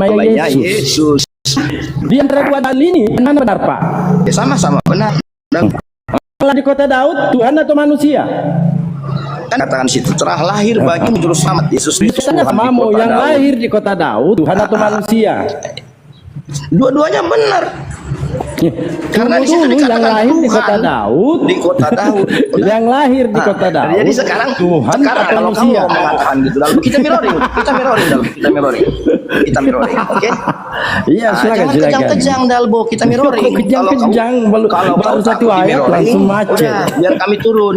namanya Yesus. Di antara dua dalil ini mana benar Pak? Ya sama-sama benar. Kalau di kota Daud Tuhan atau manusia? Kan katakan situ telah lahir bagi juru selamat Yesus Kristus Tuhan mau yang lahir di kota Daud Tuhan atau manusia? Dua-duanya benar. Karena di situ yang lahir di kota Daud, yang lahir di kota Daud. Jadi sekarang Tuhan atau kalau kamu manusia? mau mengatakan gitu, lalu kita mirroring, oke? Iya, silakan. Kejang-kejang Dalbo, kita mirroring. Kejang-kejang baru satu ayat langsung macet. Biar kami turun.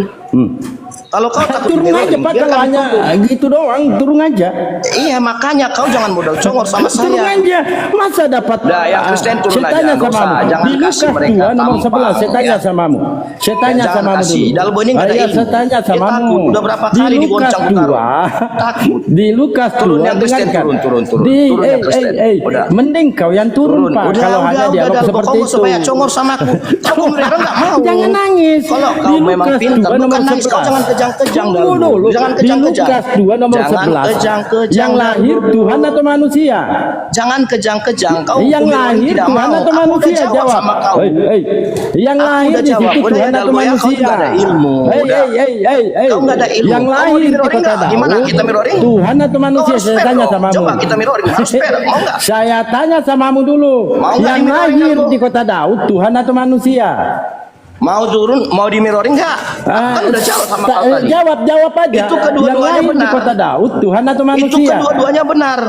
Kalau kau takut turun aja Pak, kalau hanya gitu doang, turun aja. Iya, makanya kau jangan modal congor sama Turun saya. aja, masa dapat? Nah, yang Kristen turun saya aja. tanya samamu. Jangan Di Lukas kasih mereka 2 nomor 11, saya tanya tampang, samamu. Saya tanya Jangan samamu kasih. dulu. Dalbo ini nggak ada ilmu. Saya tanya Dia samamu. takut. Udah berapa Di kali Lukas digoncang 2, di Lukas 2, Turun yang Kristen, dengarkan. turun. Di, Turun yang Kristen. Udah. mending kau yang turun Pak. Kalau hanya dialog Dalbo, seperti kau itu. supaya congor sama aku. Kau mereka nggak mau. Jangan nangis. Kalau Di kau memang Lukas pintar, 2 nomor bukan nangis. Kau 11. jangan kejang-kejang Tunggu Dalbo. dulu. Jangan Di kejang-kejang. Lukas 2 nomor Jangan 11. kejang-kejang, Yang lahir Tuhan atau manusia? Jangan kejang-kejang. Kau Yang hukum lahir tidak Tuhan mau. atau Aku udah manusia? jawab Jawab. sama kau. Yang Aku lahir udah di jawab. situ Udah Tuhan ya, atau Dalbo, ya, kau manusia? juga ada ilmu. Udah. Kau nggak ada ilmu. Yang Kau mau lahir di mirroring kota nggak? Daud. Gimana kita mirroring? Tuhan atau manusia? harus Saya fair tanya dong. samamu. Coba kita mirroring, harus fair. Mau nggak? Saya tanya samamu dulu. Mau nggak Yang di-mirroring, lahir Dalbo? di kota Daud Tuhan atau manusia? Mau turun, mau di mirroring nggak? Kan udah jawab sama kau tadi. Jawab aja. Itu kedua-duanya yang lahir benar. di kota Daud Tuhan atau Itu manusia? kedua-duanya benar.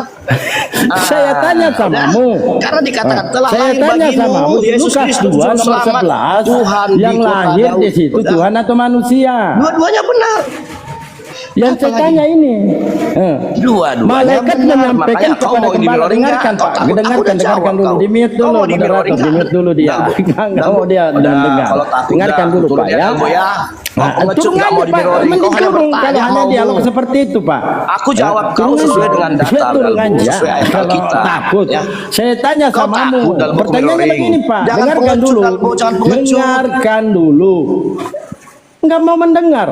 Saya tanya samamu. Karena dikatakan telah Saya lahir tanya bagimu samamu di Yesus Lukas Kristus 2 Juru nomor Selamat 11 Tuhan yang di kota lahir Daud. di situ Udah. Tuhan atau manusia? Dua-duanya benar. Yang saya lagi? tanya ini, Dua-duanya malaikat benar. menyampaikan Makanya kau kepada mau di gembala, mirroring nggak? dengarkan Kau Pak, takut, aku udah jawab dengarkan dulu, kau. di mute Kau dulu, mau di mirroring moderator, di nggak? mute dulu dia, nggak mau dia dengar, Kalau takut dengarkan dah, dulu turun Pak ya, ya. Dalbo ya. Nah, Kau ngecut turun nggak aja mau di Pak, mirroring, mending kau hanya turun kalau bertanya hanya mau. dialog seperti itu Pak. Aku jawab kau sesuai dengan data, turun Dalbo, aja. sesuai ayat Kalau kita. takut, Ya. saya tanya Kau samamu, takut, Dalbo, pertanyaannya mirroring. begini Pak, Jangan dengarkan pengecut, dulu, Dalbo, jangan pengecut. dengarkan dulu. Nggak mau mendengar.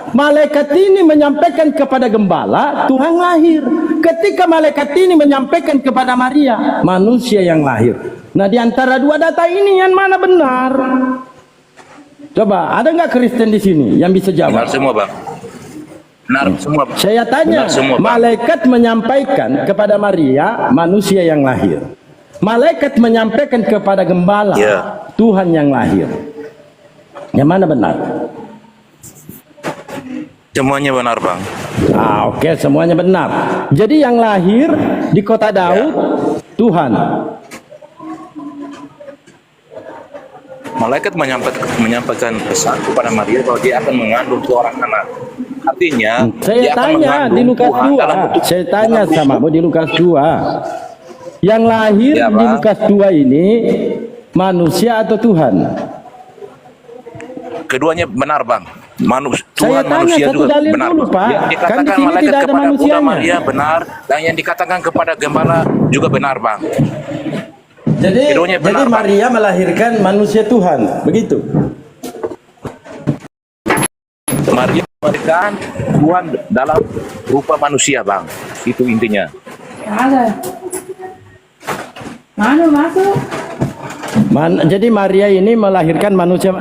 Malaikat ini menyampaikan kepada gembala Tuhan lahir. Ketika malaikat ini menyampaikan kepada Maria manusia yang lahir. Nah, di antara dua data ini yang mana benar? Coba, ada nggak Kristen di sini yang bisa jawab? Benar semua Bang. Benar semua. Saya tanya, Benar semua, Bang. malaikat menyampaikan kepada Maria manusia yang lahir. Malaikat menyampaikan kepada gembala Ya. Tuhan yang lahir. Yang mana benar? Semuanya benar Bang. Ah, oke, semuanya benar. Jadi yang lahir di kota Daud Tuhan. Malaikat menyampaikan pesan kepada Maria bahwa dia akan mengandung seorang anak. Artinya Saya dia akan tanya di mengandung Lukas Tuhan 2. dalam bentuk Saya tanya Tuhan sama Kristus. di Lukas 2. Yang lahir Ya, di Bang. Lukas 2 ini manusia atau Tuhan? Keduanya benar Bang. Saya Tuhan tanya manusia satu juga dalil benar. dulu, Bang. Pak. Yang Kan di dikatakan sini malaikat tidak ada kepada Bunda manusianya. Maria benar, dan yang dikatakan kepada gembala juga benar Bang. Jadi Keduanya benar, Pak. Maria melahirkan manusia Tuhan, begitu? Maria melahirkan Tuhan dalam rupa manusia Bang. Itu intinya. Ada. Mana masuk? Jadi Maria ini melahirkan manusia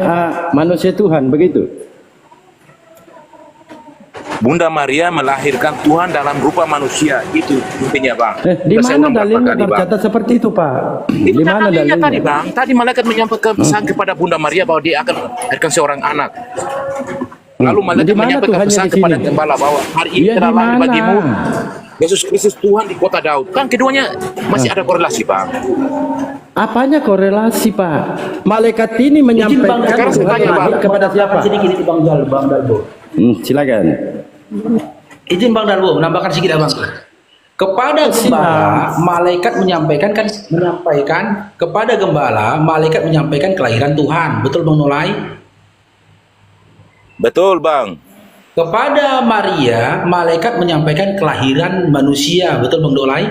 Tuhan, begitu? Bunda Maria melahirkan Tuhan dalam rupa manusia. Itu intinya Bang. Di Sudah saya mana ulang berapa dalilnya kali, Bang. tercatat seperti itu, Pak? Itu Di mana dalilnya dalilnya? tadi Bang. Tadi malaikat menyampaikan pesan kepada Bunda Maria bahwa dia akan melahirkan seorang anak. Lalu malaikat Di mana menyampaikan Tuhannya pesan di sini? kepada gembala bahwa hari ini Iya, telah di lahir mana? bagimu Yesus Kristus Tuhan di kota Daud. Kan keduanya masih ada korelasi Bang. Apanya korelasi, Pak? Malaikat ini menyampaikan Sekarang saya tanya, Tuhan lahir Bang. kepada siapa? Sedikit itu Bang Dalbo. Silakan. Izin Bang Dalbo, menambahkan sedikit Bang. Kepada gembala, malaikat menyampaikan kepada gembala, malaikat menyampaikan kelahiran Tuhan. Betul Bang Nolai? Betul Bang. Kepada Maria, malaikat menyampaikan kelahiran manusia. Betul Bang Nolai?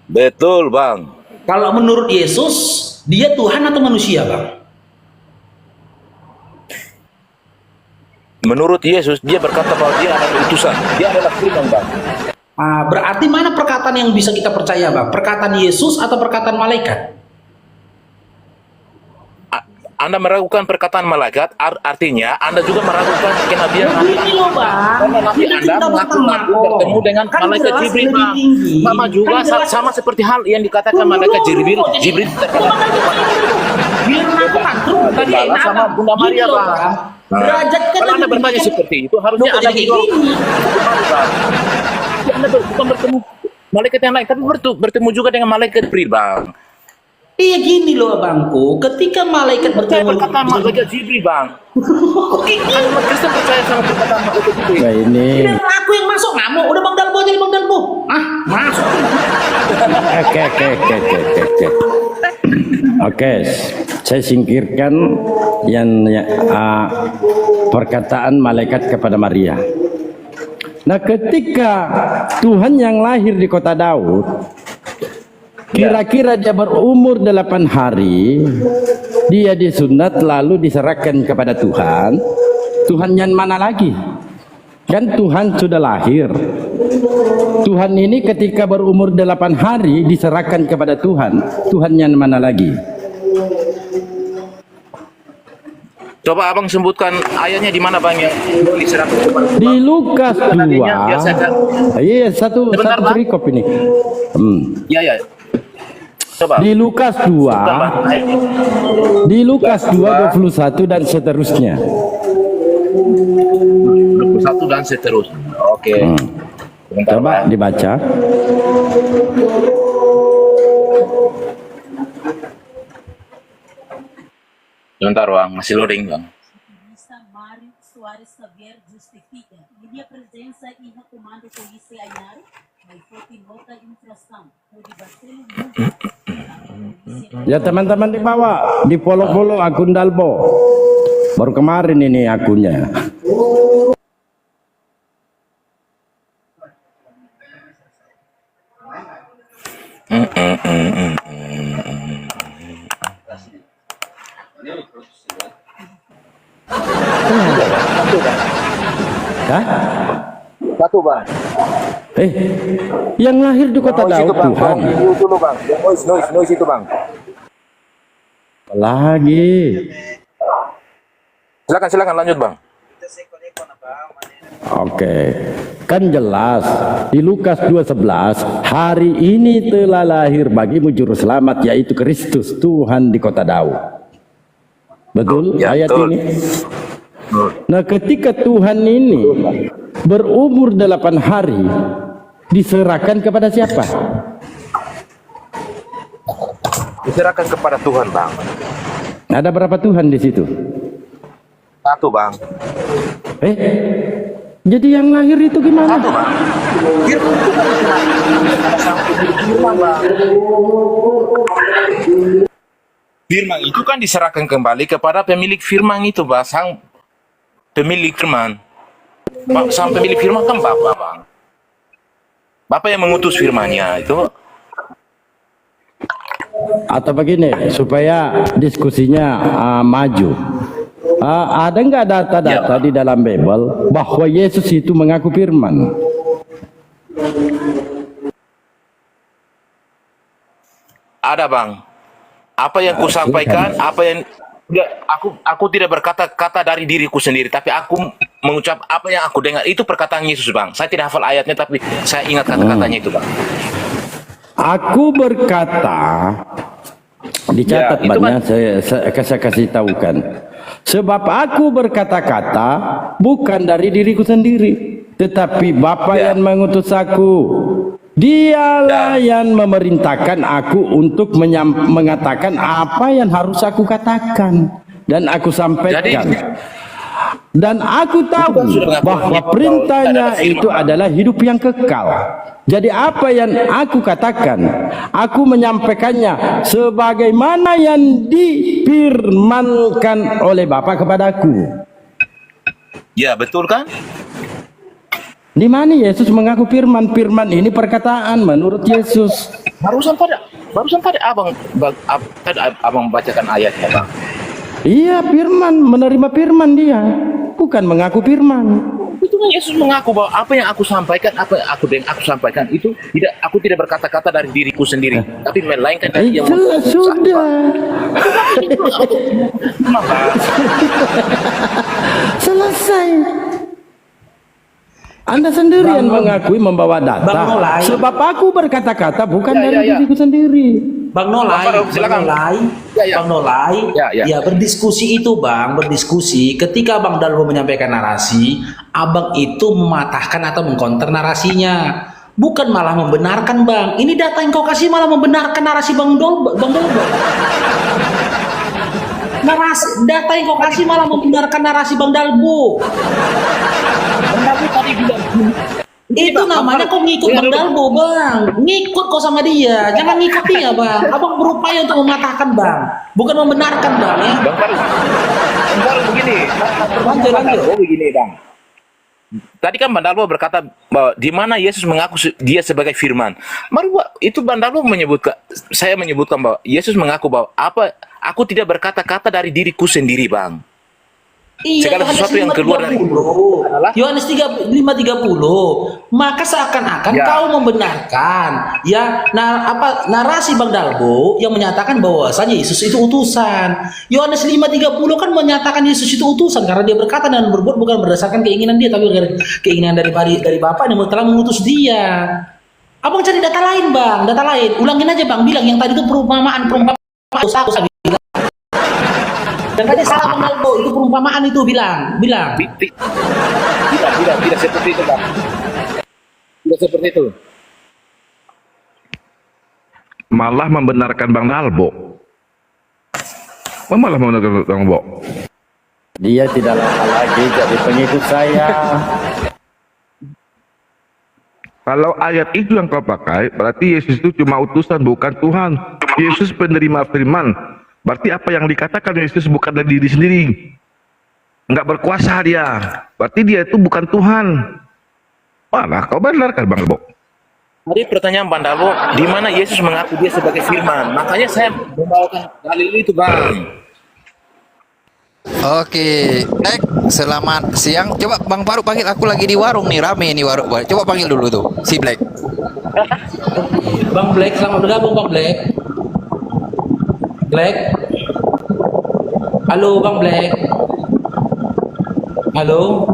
Betul Bang. Kalau menurut Yesus, dia Tuhan atau manusia, Bang? Menurut Yesus dia berkata bahwa dia adalah utusan. Dia adalah Tuhan Bang. Berarti mana perkataan yang bisa kita percaya, Bang? Perkataan Yesus atau perkataan malaikat? Anda meragukan perkataan malaikat, artinya Anda juga meragukan kenabian Nabi. Begini loh, Bang. Karena Nabi Anda mengaku bertemu dengan Kan malaikat jelas Jibril, lebih Bang. tinggi. Sama juga Kan jelas- sama seperti hal yang dikatakan malaikat Jibril. Jibril Biar aku mantruk tadi enak. sama Bunda Gini Maria, loh, Bang. Derajat kan Kalau Anda lebih bertanya tinggi. seperti itu, harusnya Loh, Anda kayak juga gini. Anda bukan bertemu malaikat yang lain, tapi bertemu juga dengan malaikat Jibril, Bang. Iya gini loh abangku, ketika malaikat Percaya bertemu perkataan malaikat Jibril, Bang. Oke, Kan umat Kristen percaya sama perkataan malaikat Jibril. Nah ini, dan aku yang masuk ngamuk, udah Bang Dalbo jadi Bang Dalbo. Masuk. oke. Oke, saya singkirkan yang perkataan malaikat kepada Maria. Nah, ketika Tuhan yang lahir di kota Daud, kira-kira dia berumur 8 hari, dia disunat lalu diserahkan kepada Tuhan. Tuhan yang mana lagi? Kan Tuhan sudah lahir. Tuhan ini ketika berumur 8 hari diserahkan kepada Tuhan. Tuhan yang mana lagi? Coba Abang sebutkan ayatnya di mana, Bang, yang diserahkan kepada Tuhan. Di Lukas 2. Tadinya biasa- Iya, satu Sebentar, Bang. perikop ini. Ya. Coba. Di Lukas 2, Sebutkan, Bang, ayatnya. di Lukas 2:21 dan seterusnya. 21 dan seterusnya. Oke. Sebentar, Coba Bang. dibaca. Sebentar, Bang, masih loading, Bang. Polícia Mário Soares Xavier justifica. Minha presença e recomando polícia Ainaro, mas foi nota infração. Pode bater Ya teman-teman di bawah, di follow akun Dalbo. Baru kemarin ini akunnya. Hah? Satu, Bang. Yang lahir di kota Daud Tuhan. Dulu, Bang. Noise itu, Bang. Lagi. Silakan lanjut, Bang. Oke. Kan jelas di Lukas 2:11, hari ini telah lahir bagimu juru selamat yaitu Kristus Tuhan di kota Daud. Betul Ya, ayat betul. ini? Nah, ketika Tuhan ini berumur 8 hari diserahkan kepada siapa? Diserahkan kepada Tuhan, Bang. Ada berapa Tuhan di situ? Satu, Bang. Jadi yang lahir itu gimana? Firman itu kan diserahkan kembali kepada pemilik firman itu, Bang. Sang pemilik firman. Sang pemilik firman kan Bapak, Bang. Bapak yang mengutus firmannya itu. Atau begini, supaya diskusinya maju. Ada nggak data-data di dalam Bible bahwa Yesus itu mengaku firman? Ada, Bang. Apa yang ku sampaikan, apa yang aku tidak berkata-kata dari diriku sendiri, tapi aku mengucap apa yang aku dengar. Itu perkataan Yesus, Bang. Saya tidak hafal ayatnya, tapi saya ingat kata-katanya itu, Bang. Aku berkata, dicatat Ya, itu banyak, saya kasih tahukan. Sebab aku berkata-kata bukan dari diriku sendiri, tetapi Bapa yang mengutus aku. Dialah yang memerintahkan aku untuk mengatakan apa yang harus aku katakan dan aku sampaikan. Dan aku tahu bahwa perintahnya itu adalah hidup yang kekal. Jadi apa yang aku katakan, aku menyampaikannya sebagaimana yang difirmankan oleh Bapa kepadaku. Ya, betul kan? Di mana Yesus mengaku firman? Firman ini perkataan menurut Yesus. Barusan tadi abang bacakan ayatnya, Bang. Iya, firman, menerima firman dia, bukan mengaku firman. Sebetulnya Yesus mengaku bahwa apa yang aku sampaikan, apa yang aku sampaikan itu aku tidak berkata-kata dari diriku sendiri, tapi melainkan dari yang Itulah sudah. Selesai. Anda sendiri yang mengakui membawa Bang data. Nolai. Sebab aku berkata-kata bukan Ya, dari ya, ya. diriku sendiri. Bang Nolai, Bang Farouk, silakan. Ya, ya. Bang Nolai, Ya, ya. ya berdiskusi itu Bang, berdiskusi. Ketika Bang Dalbo menyampaikan narasi, Abang itu mematahkan atau mengkonter narasinya, bukan malah membenarkan Bang. Ini data yang kau kasih malah membenarkan narasi Bang Dalbo. Data yang kau kasih malah membenarkan narasi Bang Dalbo. Aku tadi bilang Itu namanya kau ngikut Bang Dalbo, Bang. Ngikut kau sama dia. Jangan ngikut dia, Bang. Abang berupaya untuk mematahkan, Bang. Bukan membenarkan, Bang. Ya. Bang Farouk begini. Lanjut. Oh begini Bang. Tadi kan Bang Dalbo berkata bahwa di mana Yesus mengaku dia sebagai firman. Itu Bang Dalbo menyebutkan, saya menyebutkan bahwa Yesus mengaku bahwa aku tidak berkata-kata dari diriku sendiri, Bang. Iya, Segala Yohanes sesuatu yang keluar dari 5:30. Yohanes 5:30. Maka seakan-akan Ya. kau membenarkan ya narasi Bang Dalbo yang menyatakan bahwasanya Yesus itu utusan. Yohanes 5:30 kan menyatakan Yesus itu utusan karena dia berkata dan berbuat bukan berdasarkan keinginan dia tapi keinginan dari Bapa yang telah mengutus dia. Abang cari data lain, Bang, data lain. Ulangin aja, Bang, bilang yang tadi itu perumpamaan aku bilang. Dan tadi salah Bang Dalbo, itu perumpamaan itu bilang. Tidak seperti itu, Bang. Tidak seperti itu. Malah membenarkan Bang Dalbo. Malah membenarkan Bang Dalbo. Dia tidak lama lagi jadi pengikut saya. Kalau ayat itu yang kau pakai, berarti Yesus itu cuma utusan, bukan Tuhan. Yesus penerima firman. Berarti apa yang dikatakan Yesus bukan dari diri sendiri. Enggak berkuasa dia. Berarti dia itu bukan Tuhan. Malah kau benarkan Bang Dalbo. Tadi pertanyaan Bang Dalbo, di mana Yesus mengaku dia sebagai firman. Makanya saya membawakan dalil itu, Bang. Oke, selamat siang. Coba Bang Farouk panggil, aku lagi di warung nih, rame nih warung. Coba panggil dulu tuh, si Black. Bang Black, selamat bergabung Bang Black. Black. Halo Bang Black. Halo.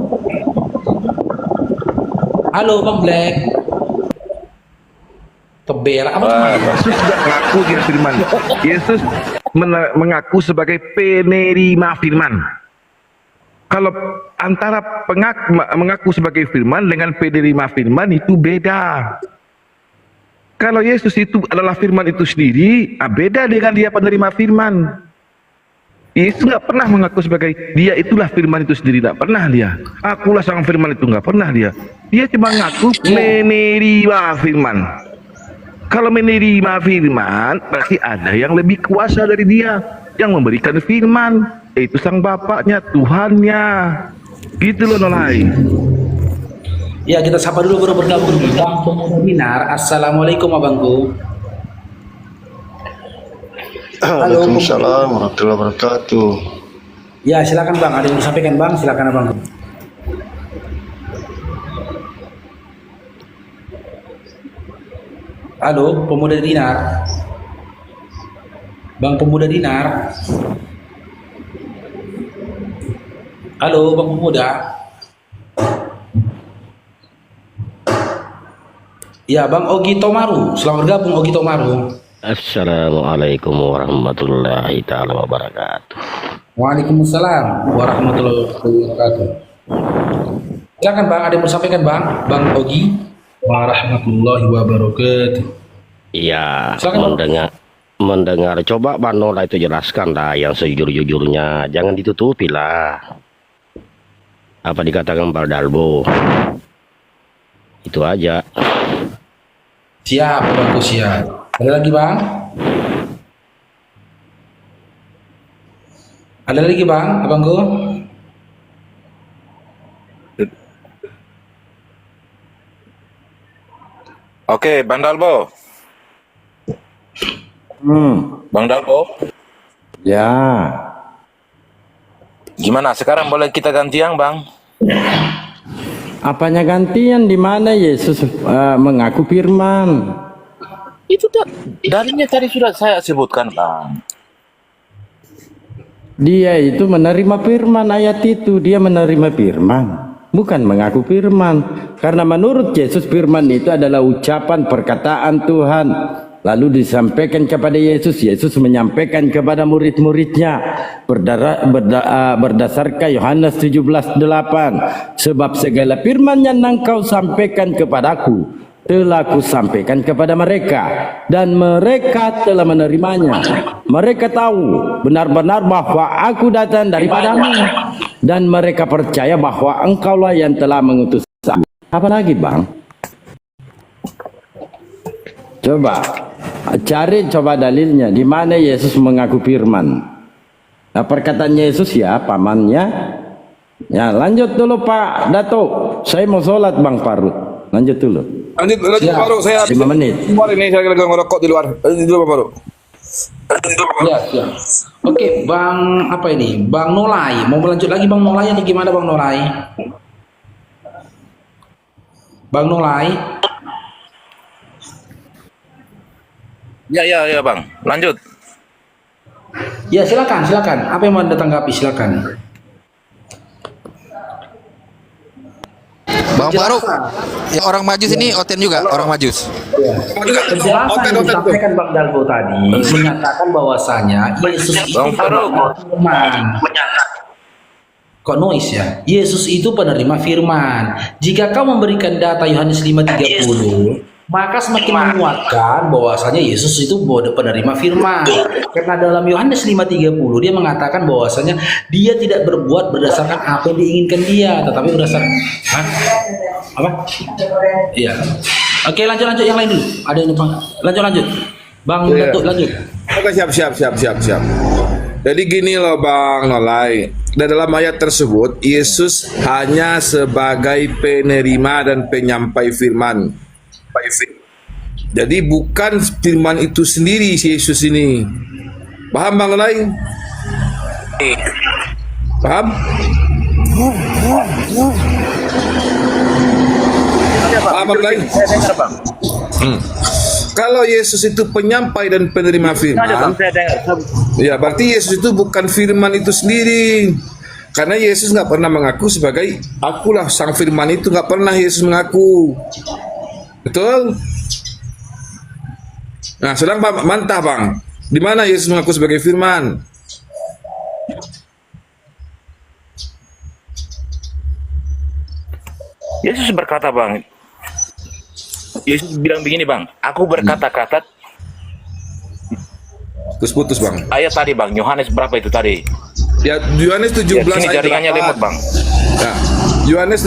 Halo Bang Black. Keberak apa? Yesus tidak mengaku dia firman. Yesus mengaku sebagai penerima firman. Kalau antara mengaku sebagai firman dengan penerima firman itu beda. Kalau Yesus itu adalah firman itu sendiri, beda dengan dia penerima firman. Yesus nggak pernah mengaku sebagai dia itulah firman itu sendiri, nggak pernah dia. Akulah sang firman itu, nggak pernah dia. Dia cuma ngaku menerima firman. Kalau menerima firman, berarti ada yang lebih kuasa dari dia, yang memberikan firman, yaitu sang Bapaknya, Tuhannya. Gitu loh Nolai. Ya, kita sapa dulu baru bergabung Bang Pemuda Binar. Assalamualaikum Abangku. Waalaikumsalam warahmatullahi wabarakatuh. Ya, silakan Bang, ada yang disampaikan Bang, silakan Abangku. Halo, Pemuda Dinar. Bang Pemuda Dinar. Halo, Bang Pemuda. Ya, Bang Ogi Tomaru. Selamat bergabung Ogi Tomaru. Assalamualaikum warahmatullahi taala wabarakatuh. Waalaikumsalam warahmatullahi wabarakatuh. Silakan Bang, ada yang bersampaikan Bang, Bang Ogi warahmatullahi wabarakatuh. Iya, Silakan, mendengar coba Bang Nola itu jelaskan lah yang sejujur-jujurnya, jangan ditutupi lah. Apa dikatakan Bang Dalbo? Itu aja. Siap, Bangku siap. Ada lagi Bang? Ada lagi Bang, Abangku? Oke, Bang Dalbo. Bang Dalbo, Ya. gimana? Sekarang boleh kita gantian, Bang? Apanya gantian di mana Yesus mengaku firman? Itu darinya tadi sudah saya sebutkan, Bang. Dia itu menerima firman, ayat itu dia menerima firman, bukan mengaku firman. Karena menurut Yesus firman itu adalah ucapan perkataan Tuhan. Lalu disampaikan kepada Yesus, Yesus menyampaikan kepada murid-muridnya berdasarkan Yohanes 17:8. Sebab segala firman yang engkau sampaikan kepadaku telah kusampaikan kepada mereka, dan mereka telah menerimanya. Mereka tahu benar-benar bahwa aku datang daripadamu, dan mereka percaya bahwa engkaulah yang telah mengutus aku. Apalagi Bang? Coba dalilnya di mana Yesus mengaku firman. Nah, perkataan Yesus ya pamannya. Ya, lanjut dulu Pak Dato. Saya mau sholat Bang Faruk. Lanjut dulu. Lanjut baru saya 5 menit. Keluar ini saya lagi ngerokok di luar. Lanjut dulu baru. Ya. Oke, Bang apa ini? Bang Nolai. Mau melanjut lagi Bang Nolai atau gimana Bang Nolai? Bang Nolai. Ya, Bang. Lanjut. Ya, silakan. Apa yang mau Anda tanggapi? Silakan. Bang Faruk, yang orang Majus ini Oten juga, orang Majus. Penjelasan yang disampaikan Bang Dalbo tadi menyatakan bahwasanya Yesus itu Bang Faruk firman. Kok noise ya? Yesus itu penerima firman. Jika kau memberikan data Yohanes 5:30, maka semakin menguatkan bahwasanya Yesus itu penerima firman. Karena dalam Yohanes 5:30 dia mengatakan bahwasanya dia tidak berbuat berdasarkan apa yang diinginkan dia, tetapi berdasarkan apa? Iya. Oke, lanjut yang lain dulu. Ada yang Bang. Lanjut. Bang Datuk lanjut. Oke, siap. Jadi gini loh Bang Nolai. Dalam ayat tersebut Yesus hanya sebagai penerima dan penyampai firman. Jadi bukan firman itu sendiri si Yesus ini. Paham Bang Nolai? Paham? Paham Bang Nolai? Kalau Yesus itu penyampai dan penerima firman, ya berarti Yesus itu bukan firman itu sendiri. Karena Yesus nggak pernah mengaku sebagai akulah sang firman itu, nggak pernah Yesus mengaku. Betul? Nah, sedang mantah Bang. Di mana Yesus mengaku sebagai firman? Yesus berkata, Bang. Yesus bilang begini, Bang. Aku berkata-kata. Terus putus Bang. Ayat tadi, Bang. Yohanes berapa itu tadi? Ya, Yohanes 17 sini ayat jaringannya 8. lemot, Bang. Ya, Yohanes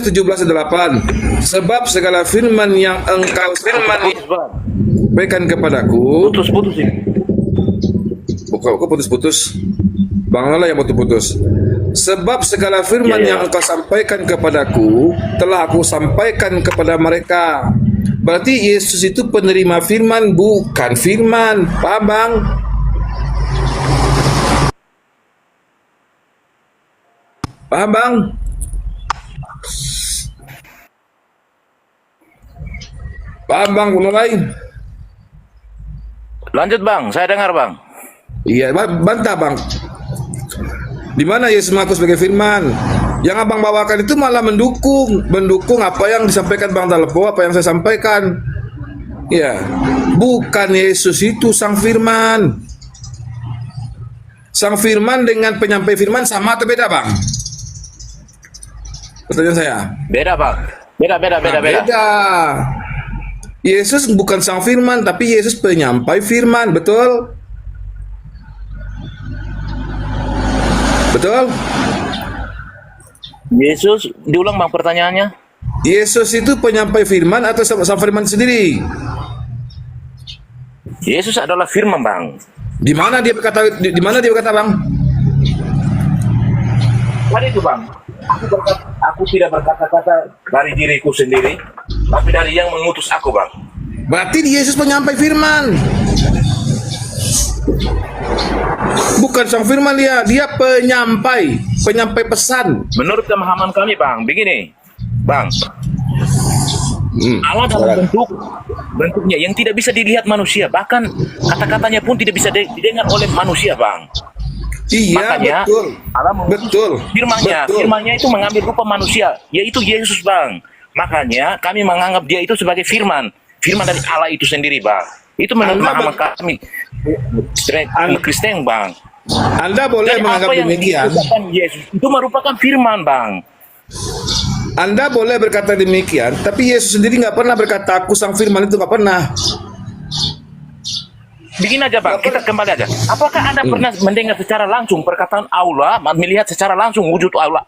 17:8. Sebab segala firman yang engkau sampaikan kepadaku. Putus ini. Kok putus-putus? Bang Lala yang putus-putus. Sebab segala firman yang engkau sampaikan kepadaku telah aku sampaikan kepada mereka. Berarti Yesus itu penerima firman, bukan firman. Paham Bang? Paham Bang? Paham Bang, mulai. Lanjut Bang, saya dengar Bang. Iya, bantah Bang. Di mana Yesus mengaku sebagai firman? Yang Abang bawakan itu malah mendukung apa yang disampaikan Bang Dalbo, apa yang saya sampaikan. Ya, bukan Yesus itu sang firman. Sang firman dengan penyampai firman sama atau beda Bang? Pertanyaan saya. Beda Bang. Beda. Yesus bukan sang firman, tapi Yesus penyampai firman, betul? Betul? Yesus, diulang Bang pertanyaannya. Yesus itu penyampai firman atau sang firman sendiri? Yesus adalah firman Bang. Di mana dia berkata Bang? Tadi itu Bang. Aku tidak berkata-kata dari diriku sendiri, tapi dari yang mengutus aku Bang. Berarti Yesus penyampai firman. Bukan sang firman dia penyampai pesan. Menurut pemahaman kami, Bang, begini, Bang. Allah dalam bentuknya yang tidak bisa dilihat manusia, bahkan kata-katanya pun tidak bisa didengar oleh manusia, Bang. Iya, Makanya betul. Allah Betul. firman-Nya itu mengambil rupa manusia, yaitu Yesus, Bang. Makanya kami menganggap dia itu sebagai firman dari Allah itu sendiri, Bang. Itu menurut pemahaman kami Kristen, Bang. Anda boleh Dan menganggap apa yang demikian. dikatakan Yesus itu merupakan firman, Bang. Anda boleh berkata demikian, tapi Yesus sendiri nggak pernah berkata aku sang firman, itu nggak pernah. Begini aja, Bang, kita kembali aja. Apakah Anda pernah mendengar secara langsung perkataan Allah, melihat secara langsung wujud Allah?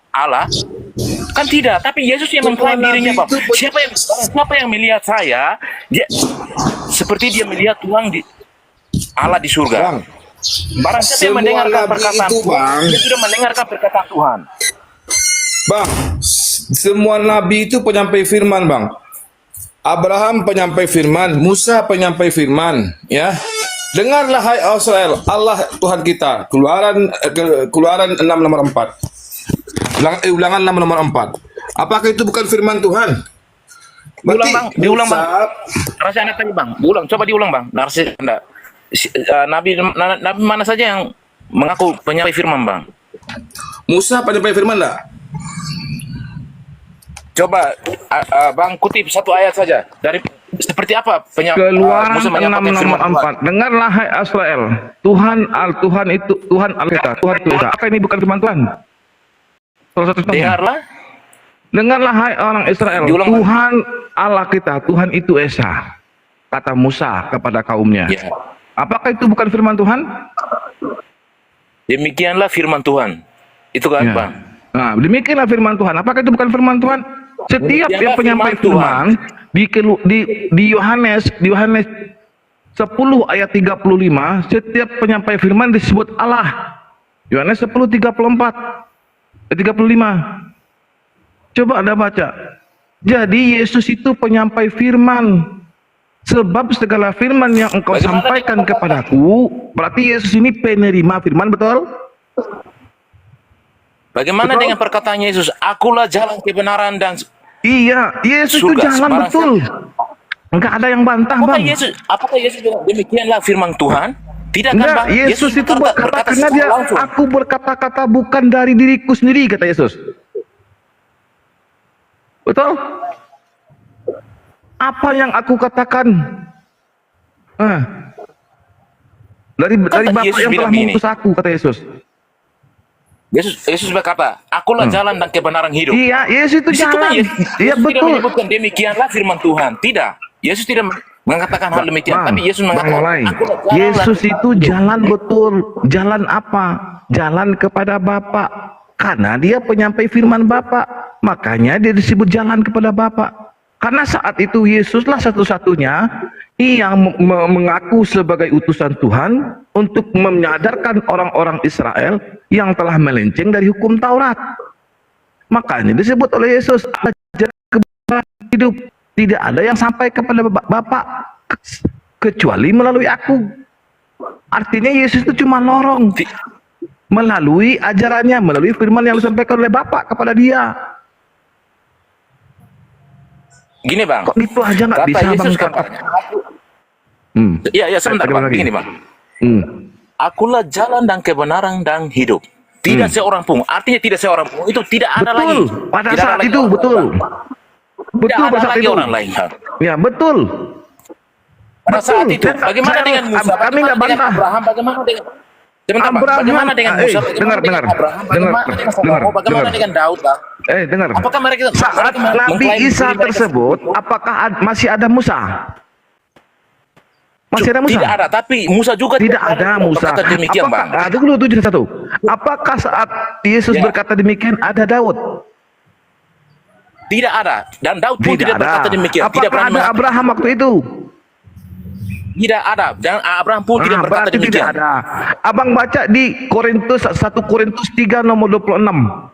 Kan tidak, tapi Yesus yang mengklaim dirinya, Bang. Siapa yang melihat saya, seperti dia melihat Tuhan Allah di surga. Bang, Barang siapa yang mendengarkan perkataan itu, Tuhan, Bang, dia sudah mendengarkan perkataan Tuhan. Bang, semua nabi itu penyampai firman, Bang. Abraham penyampai firman, Musa penyampai firman, ya. Dengarlah hai Israel, Allah Tuhan kita. Keluaran 6 nomor 4. Ulangan 6 nomor 4. Apakah itu bukan firman Tuhan? Diulang, Bang. Diulang, Bang. Musa- Narasi Anda tadi, Bang. Coba diulang, Bang. Narasi Anda. Nabi mana saja yang mengaku penyampai firman, Bang? Musa penyampai firman enggak? Coba Bang kutip satu ayat saja dari seperti apa Keluaran Musa 6 menyampaikan nomor firman Tuhan. 4. Dengarlah hai Israel, Tuhan itu Tuhan Allah kita, Tuhan itu Esa. Apa ini bukan firman Tuhan? Salah satu contohnya. Dengarlah hai orang Israel, Diulang, Tuhan Allah kita, Tuhan itu Esa. Kata Musa kepada kaumnya. Ya. Apakah itu bukan firman Tuhan? Demikianlah firman Tuhan. Itu kan, Ya. Bang. Nah, demikianlah firman Tuhan. Apakah itu bukan firman Tuhan? Setiap yang Demikianlah penyampai firman firman di Yohanes 10 ayat 35, setiap penyampai firman disebut Allah. Yohanes 10:35. Coba Anda baca. Jadi Yesus itu penyampai firman. Sebab segala firman yang engkau sampaikan kepadaku, berarti Yesus ini penerima firman, betul? Bagaimana Betul. dengan perkataan Yesus? Akulah jalan kebenaran dan Iya, Yesus itu surga. jalan, Barang betul. Enggak ada yang bantah, Bang. Apakah Yesus bilang demikianlah firman Tuhan? Tidak kan, Enggak, Bang? Yesus itu berkata karena secara dia, langsung. aku berkata-kata bukan dari diriku sendiri, kata Yesus. Betul? Apa yang aku katakan? Dari Bapa Yesus yang telah bilang begini. mengutus aku, kata Yesus. Yesus berkata, akulah jalan dan kebenaran hidup. Iya, Yesus itu Di situ kan jalan. Yesus Iya, tidak betul. menyebutkan demikianlah firman Tuhan. Tidak. Yesus tidak mengatakan hal demikian. Bang, Tapi Yesus Bang mengatakan, Olay, akulah jalan Yesus dan itu jalan betul. Jalan apa? Jalan kepada Bapa. Karena dia penyampai firman Bapa. Makanya dia disebut jalan kepada Bapa. Karena saat itu Yesuslah satu-satunya yang mengaku sebagai utusan Tuhan untuk menyadarkan orang-orang Israel yang telah melenceng dari hukum Taurat. Makanya disebut oleh Yesus ajar kebenaran hidup. Tidak ada yang sampai kepada Bapa kecuali melalui aku. Artinya Yesus itu cuma lorong melalui ajarannya, melalui firman yang disampaikan oleh Bapa kepada dia. Gini, Bang. Kok gitu aja nggak Kata bisa, Yesus Bang? katanya, Iya, sebentar, Bang. Begini, Bang. Akulah jalan dan kebenaran dan hidup. Tidak seorang pun. Artinya tidak seorang pun. Itu tidak ada Betul. lagi. Pada Tidak saat ada lagi itu, orang betul. lain. Betul Tidak pada ada saat lagi itu. orang lain. Ya, betul. Pada saat itu, Saya- bagaimana saya- dengan Musa? kami Bagaimana nggak dengan bantah. Abraham? Bagaimana dengan Sebentar, Bang. Abraham, Bagaimana dengan Musa? Bagaimana dengar, dengan Abraham? Bagaimana dengan Salomo? Bagaimana dengan Daud, Bang? Dengar. Apakah mereka Saat Nabi mengklaim Isa diri mereka tersebut, apakah masih ada Musa? Masih ada Musa? Tidak ada, tapi Musa juga Tidak ada Musa. berkata demikian, Bang. Dulu 71. Apakah saat Yesus Ya. berkata demikian ada Daud? Tidak ada. Dan Daud pun tidak berkata demikian. Tidak Apakah berani ada mengatakan. Abraham waktu itu? Tidak ada. Dan Abraham pun tidak berkata Berarti demikian. tidak ada. Abang baca di 1 Korintus 3 nomor 26.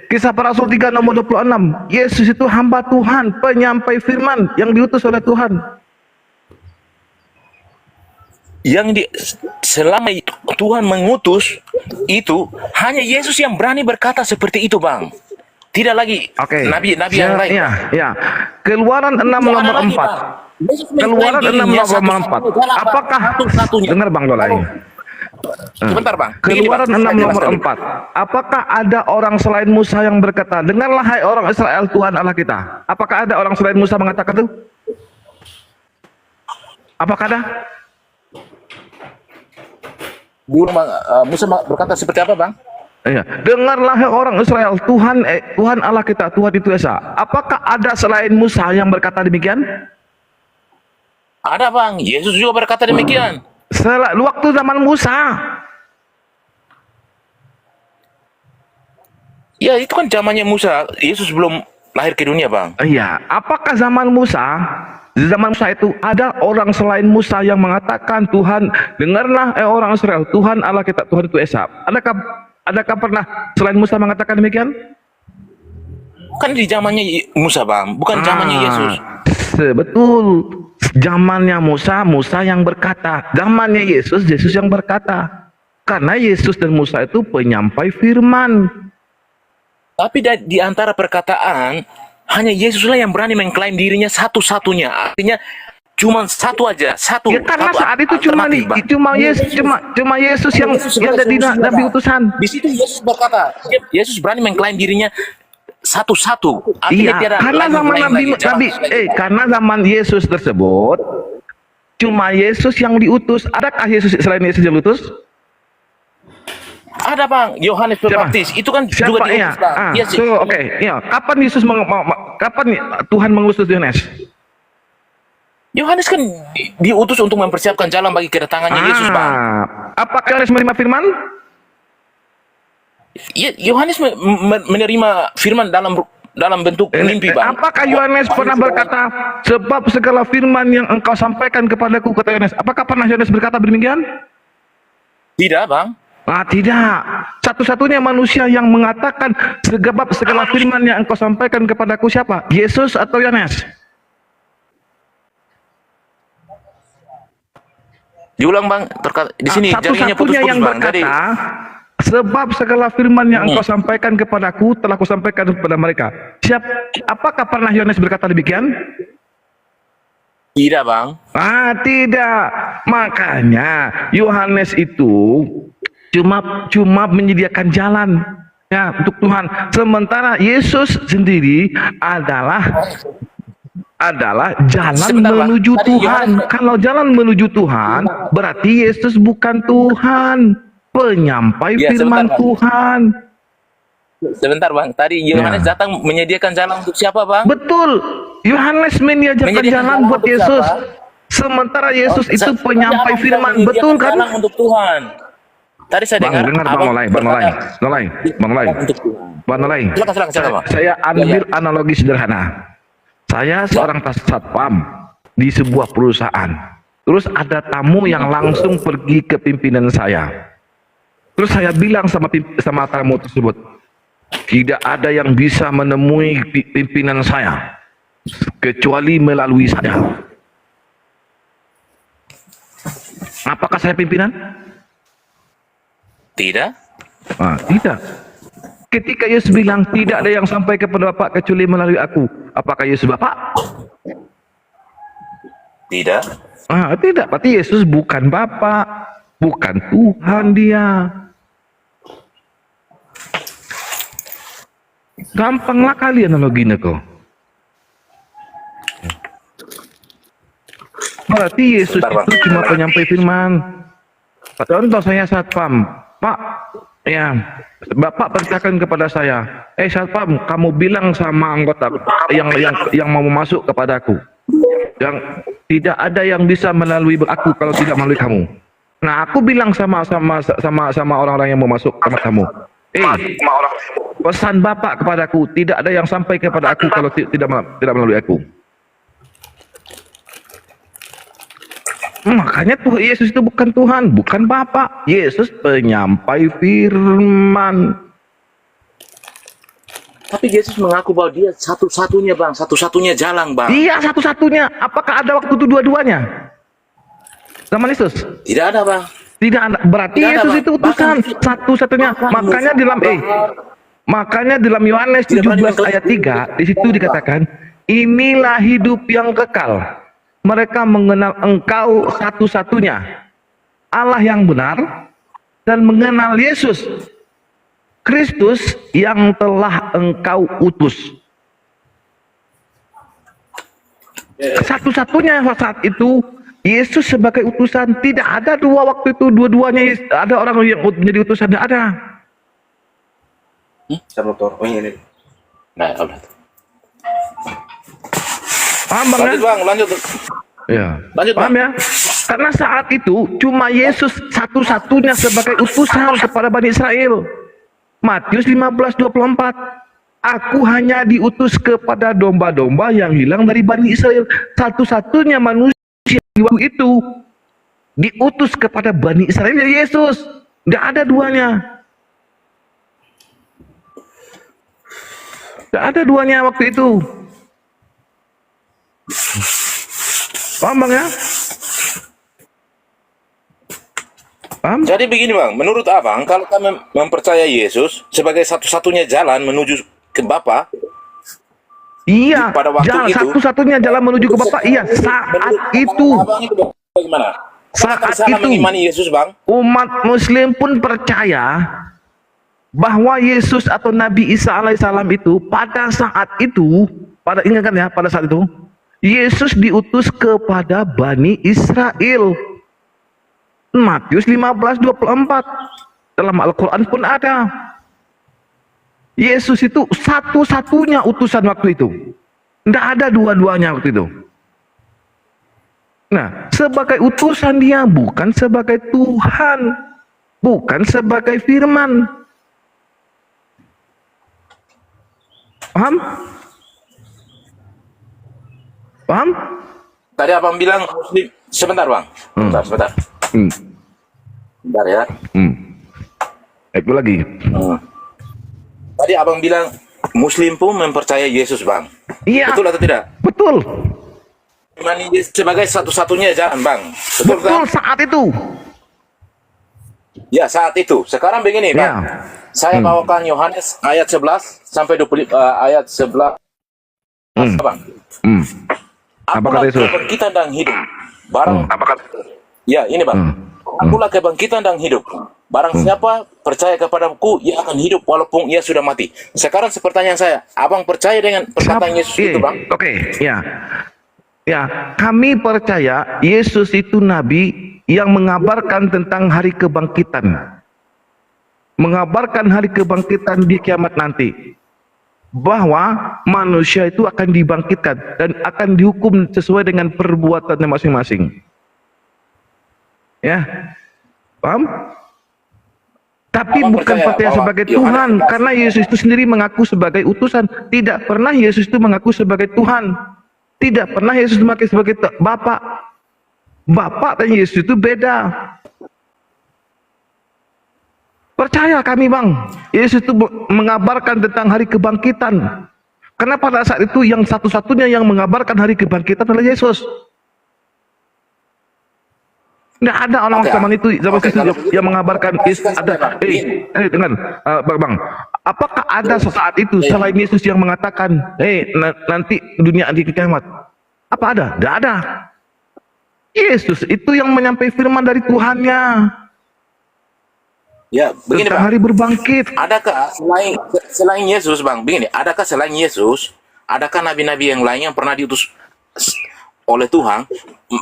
Kisah para Rasul 3 nomor 26. Yesus itu hamba Tuhan, penyampai firman yang diutus oleh Tuhan. yang selama Tuhan mengutus itu hanya Yesus yang berani berkata seperti itu, Bang. Tidak lagi Oke. nabi-nabi yang lain. Iya, iya. Keluaran 6 nomor 4. Keluaran 6 nomor 4. Apakah dengar Bang Dolai? Sebentar, Bang. Keluaran 6 nomor 4. Apakah ada orang selain Musa yang berkata, "Dengarlah hai orang Israel, Tuhan Allah kita." Apakah ada orang selain Musa mengatakan itu? Apakah ada? Dulu Musa berkata seperti apa, Bang? Iya. Dengarlah hai orang Israel, Tuhan Allah kita, Tuhan itu Esa. Apakah ada selain Musa yang berkata demikian? Ada, Bang. Yesus juga berkata demikian. Waktu zaman Musa. Ya, itu kan zamannya Musa. Yesus belum lahir ke dunia, Bang. Iya. Apakah zaman Musa? Di zaman Musa itu ada orang selain Musa yang mengatakan, Tuhan, dengarlah orang Israel, Tuhan Allah kita, Tuhan itu Esa. Adakah pernah selain Musa mengatakan demikian? Kan di zamannya Musa, Bang, bukan zamannya Yesus. Betul. Zamannya Musa, Musa yang berkata. Zamannya Yesus, Yesus yang berkata. Karena Yesus dan Musa itu penyampai firman. Tapi di antara perkataan, hanya Yesuslah yang berani mengklaim dirinya satu-satunya. Artinya cuma satu aja, satu. Ya karena saat itu cuma Yesus yang jadi nabi utusan. Di situ Yesus berkata, Yesus berani mengklaim dirinya satu-satu. Iya, karena karena zaman Yesus tersebut cuma Yesus yang diutus. Adakah Yesus selain Yesus yang diutus? Ada, Bang. Yohanes Pembaptis itu kan juga diutus, Bang. Oke. Iya. Kapan kapan Tuhan mengutus Yohanes? Yohanes kan diutus untuk mempersiapkan jalan bagi kedatangannya Yesus, Bang. Apakah Yohanes menerima firman? Yohanes menerima firman dalam bentuk mimpi, Bang. Apakah Yohanes pernah berkata, sebab segala firman yang engkau sampaikan kepadaku, kata Yohanes? Apakah pernah Yohanes berkata demikian? Tidak, Bang. Tidak. Satu-satunya manusia yang mengatakan segala firman yang engkau sampaikan kepadaku siapa? Yesus atau Yohanes? Diulang, Bang. Di sini satu-satunya yang berkata, sebab segala firman yang engkau sampaikan kepadaku telah kusampaikan kepada mereka. Apakah pernah Yohanes berkata demikian? Tidak, Bang. Tidak. Makanya Yohanes itu cuma menyediakan jalan ya untuk Tuhan. Sementara Yesus sendiri adalah jalan menuju Tuhan. Kalau jalan menuju Tuhan, berarti Yesus bukan Tuhan, penyampai firman Tuhan. Sebentar, Bang. Tadi Yohanes datang menyediakan jalan untuk siapa, Bang? Betul. Yohanes menyediakan jalan buat Yesus. Sementara Yesus itu penyampai firman. Betul kan? Jalan untuk Tuhan. Tadi saya dengar Bang Nolai. Silakan, Saya ambil analogi sederhana. Saya seorang satpam di sebuah perusahaan. Terus ada tamu yang langsung pergi ke pimpinan saya. Terus saya bilang sama tamu tersebut, tidak ada yang bisa menemui pimpinan saya kecuali melalui saya. Apakah saya pimpinan? Tidak. Tidak. Ketika Yesus bilang tidak ada yang sampai kepada Bapa kecuali melalui aku, apakah Yesus Bapa? Tidak. Tidak. Berarti Yesus bukan Bapa, bukan Tuhan dia. Gampanglah kali analoginya kok. Berarti Yesus itu cuma penyampai firman. Contoh saya satpam, Pak, ya, Bapak perintahkan kepada saya, satpam, kamu bilang sama anggota yang mau masuk kepadaku, yang tidak ada yang bisa melalui aku kalau tidak melalui kamu. Nah, aku bilang sama orang-orang yang mau masuk sama kamu, pesan Bapak kepadaku, tidak ada yang sampai kepada aku kalau tidak melalui aku. Makanya Tuhan Yesus itu bukan Tuhan, bukan Bapa. Yesus penyampai firman. Tapi Yesus mengaku bahwa dia satu-satunya, Bang, satu-satunya jalan, Bang. Iya, satu-satunya. Apakah ada waktu itu dua-duanya? Zaman Yesus? Tidak ada, Bang. Tidak ada. Berarti Tidak ada, Yesus Bang. itu utusan Bahkan- satu-satunya. Makanya dalam Yohanes Tidak 17 berani ayat 3 di situ dikatakan, inilah hidup yang kekal. Mereka mengenal Engkau satu-satunya Allah yang benar dan mengenal Yesus Kristus yang telah Engkau utus. Satu-satunya saat itu Yesus sebagai utusan. Tidak ada dua waktu itu, dua-duanya ada orang yang menjadi utusan, tidak ada. Sabotor. Oh ini. Nah, udah. Paham Bang Lanjut, ya? Bang, lanjut. Ya. Lanjut, Paham Bang. ya? Karena saat itu cuma Yesus satu-satunya sebagai utusan kepada Bani Israel. Matius 15:24. Aku hanya diutus kepada domba-domba yang hilang dari Bani Israel. Satu-satunya manusia di waktu itu diutus kepada Bani Israel ya Yesus. Tidak ada duanya. Tidak ada duanya waktu itu. Paham Bang ya? Paham? Jadi begini, Bang, menurut Abang, kalau kami mempercayai Yesus sebagai satu-satunya jalan menuju ke Bapa, Iya, pada waktu jalan itu- satu-satunya jalan menuju ke Bapa. Iya, saat itu, Abang itu bagaimana? Saat Apakah salah itu. mengimani Yesus, Bang? umat Muslim pun percaya bahwa Yesus atau Nabi Isa alaihissalam itu pada saat itu, ingatkan ya, pada saat itu Yesus diutus kepada Bani Israel. Matius 15:24 dalam Al-Quran pun ada. Yesus itu satu-satunya utusan waktu itu. Tidak ada dua-duanya waktu itu. Nah, sebagai utusan dia, bukan sebagai Tuhan, bukan sebagai firman. Paham? Paham? Tadi Abang bilang Muslim. Sebentar, Bang. Sebentar. Bentar ya. Itu lagi. Tadi Abang bilang Muslim pun mempercayai Yesus, Bang. Iya. Betul atau tidak? Betul. Imani Yesus sebagai satu-satunya jalan, Bang. Betul, Betul kan? saat itu. Ya, saat itu. Sekarang begini, Bang. Ya. Saya bawakan Yohanes ayat 11 sampai 20 ayat 11. Bang. Apa kata Yesus? Kebangkitan dan hidup. Barang Apa kata? Ya, ini, Bang. Akulah kebangkitan dan hidup. Barang siapa percaya kepadaku, ia akan hidup walaupun ia sudah mati. Sekarang pertanyaan saya, Abang percaya dengan perkataan Yesus itu, Bang? Oke, ya. Ya, kami percaya Yesus itu nabi yang mengabarkan tentang hari kebangkitan. Mengabarkan hari kebangkitan di kiamat nanti. Bahwa manusia itu akan dibangkitkan dan akan dihukum sesuai dengan perbuatannya masing-masing. Ya. Paham? Tapi Abang bukan percaya percaya bahwa sebagai Yohanes Tuhan, karena Yesus itu sendiri mengaku sebagai utusan. Tidak pernah Yesus itu mengaku sebagai Tuhan. Tidak pernah Yesus mengaku sebagai Bapak. Bapak dan Yesus itu beda. Percaya kami, Bang, Yesus itu mengabarkan tentang hari kebangkitan. Karena pada saat itu yang satu-satunya yang mengabarkan hari kebangkitan adalah Yesus. Tidak ada orang zaman itu yang mengabarkan ada. Dengar, Bang. Apakah ada sesaat itu selain Yesus yang mengatakan, nanti dunia di kiamat? Apa ada? Tidak ada. Yesus itu yang menyampaikan firman dari Tuhannya. Ya, begini, tentang Bang. hari berbangkit. Adakah selain Yesus, Bang? Begini, adakah selain Yesus, adakah nabi-nabi yang lain yang pernah diutus oleh Tuhan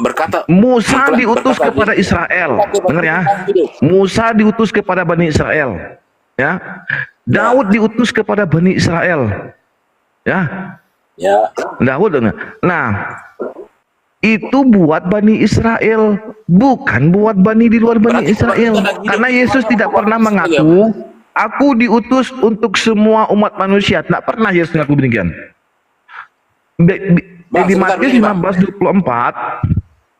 berkata Musa diutus kepada Israel. Dengar ya. Musa diutus kepada Bani Israel. Ya. Daud diutus kepada Bani Israel. Ya. Ya. Daud. Nah, itu buat Bani Israel, bukan buat Bani di luar Bani Israel. Karena Yesus tidak pernah mengaku, aku diutus untuk semua umat manusia. Tidak pernah Yesus mengaku demikian. Di Matius 15:24,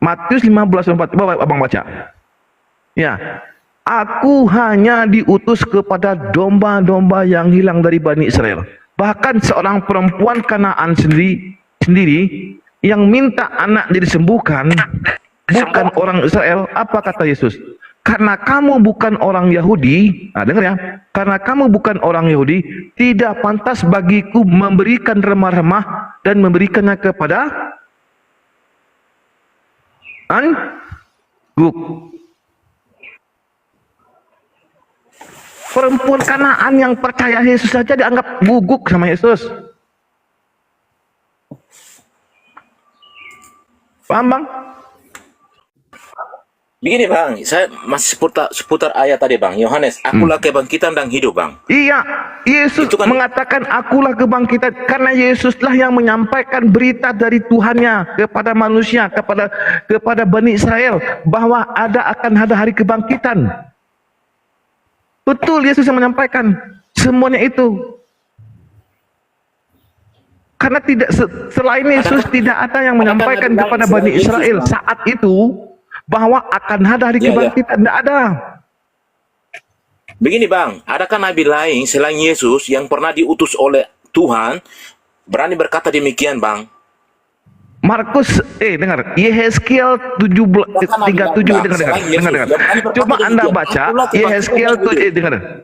Matius 15:24, coba Abang baca. Ya, aku hanya diutus kepada domba-domba yang hilang dari Bani Israel. Bahkan seorang perempuan Kanaan sendiri yang minta anak disembuhkan, bukan orang Israel, apa kata Yesus? Karena kamu bukan orang Yahudi, nah dengar ya, karena kamu bukan orang Yahudi, tidak pantas bagiku memberikan remah-remah dan memberikannya kepada Guk. Perempuan Kanaan yang percaya Yesus saja dianggap guguk sama Yesus. Paham bang? Begini bang, saya masih seputar ayat tadi bang. Yohanes, akulah kebangkitan dan hidup bang. Iya, Yesus Itu kan- mengatakan akulah kebangkitan, karena Yesuslah yang menyampaikan berita dari Tuhannya kepada manusia, kepada Bani Israel, bahwa akan ada hari kebangkitan. Betul, Yesus yang menyampaikan semuanya itu. Karena selain Yesus tidak ada yang menyampaikan kepada Bani Israel saat itu bahwa akan ada hari kebangkitan. Tidak ada. Begini bang, adakah nabi lain selain Yesus yang pernah diutus oleh Tuhan berani berkata demikian bang? Markus, dengar, Yehezkiel 37, dengar. Coba Anda baca Yehezkiel dengar.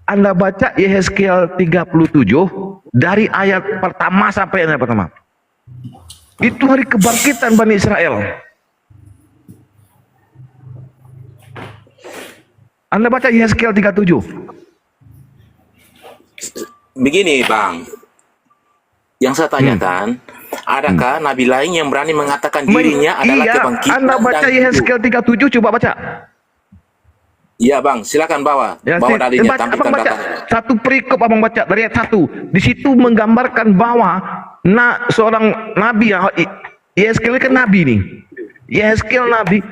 Anda baca Yehezkiel 37 dari ayat pertama sampai ayat pertama. Itu hari kebangkitan Bani Israel. Anda baca Yehezkiel 37. Begini bang, yang saya tanyakan, adakah nabi lain yang berani mengatakan dirinya adalah kebangkitan? Anda baca Yehezkiel 37, coba baca. Iya bang, silakan bawa. Ya, Bawa dalilnya, abang tampilkan baca datanya. satu perikop, abang baca dari ayat 1. Di situ menggambarkan bahwa seorang nabi, Yehezkiel kan nabi nih. Yehezkiel nabi,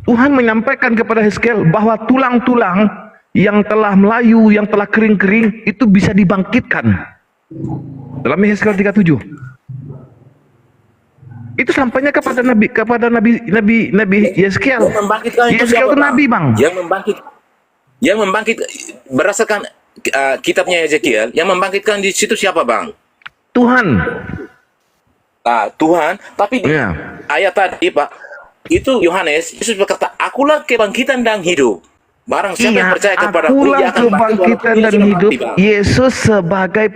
Tuhan menyampaikan kepada Yehezkiel bahwa tulang-tulang yang telah melayu, yang telah kering-kering itu bisa dibangkitkan. Dalam Yehezkiel 37. Itu sampainya kepada Nabi Yehezkiel. Yehezkiel itu nabi, bang. Yang membangkit berdasarkan kitabnya Ezekiel, yang membangkitkan di situ siapa, bang? Tuhan. Tuhan, tapi di ayat tadi, Pak, itu Yohanes, Yesus berkata, akulah kebangkitan dan hidup. Barang siapa yang percaya kepada aku, dia akan kebangkitan dan hidup. Yesus sebagai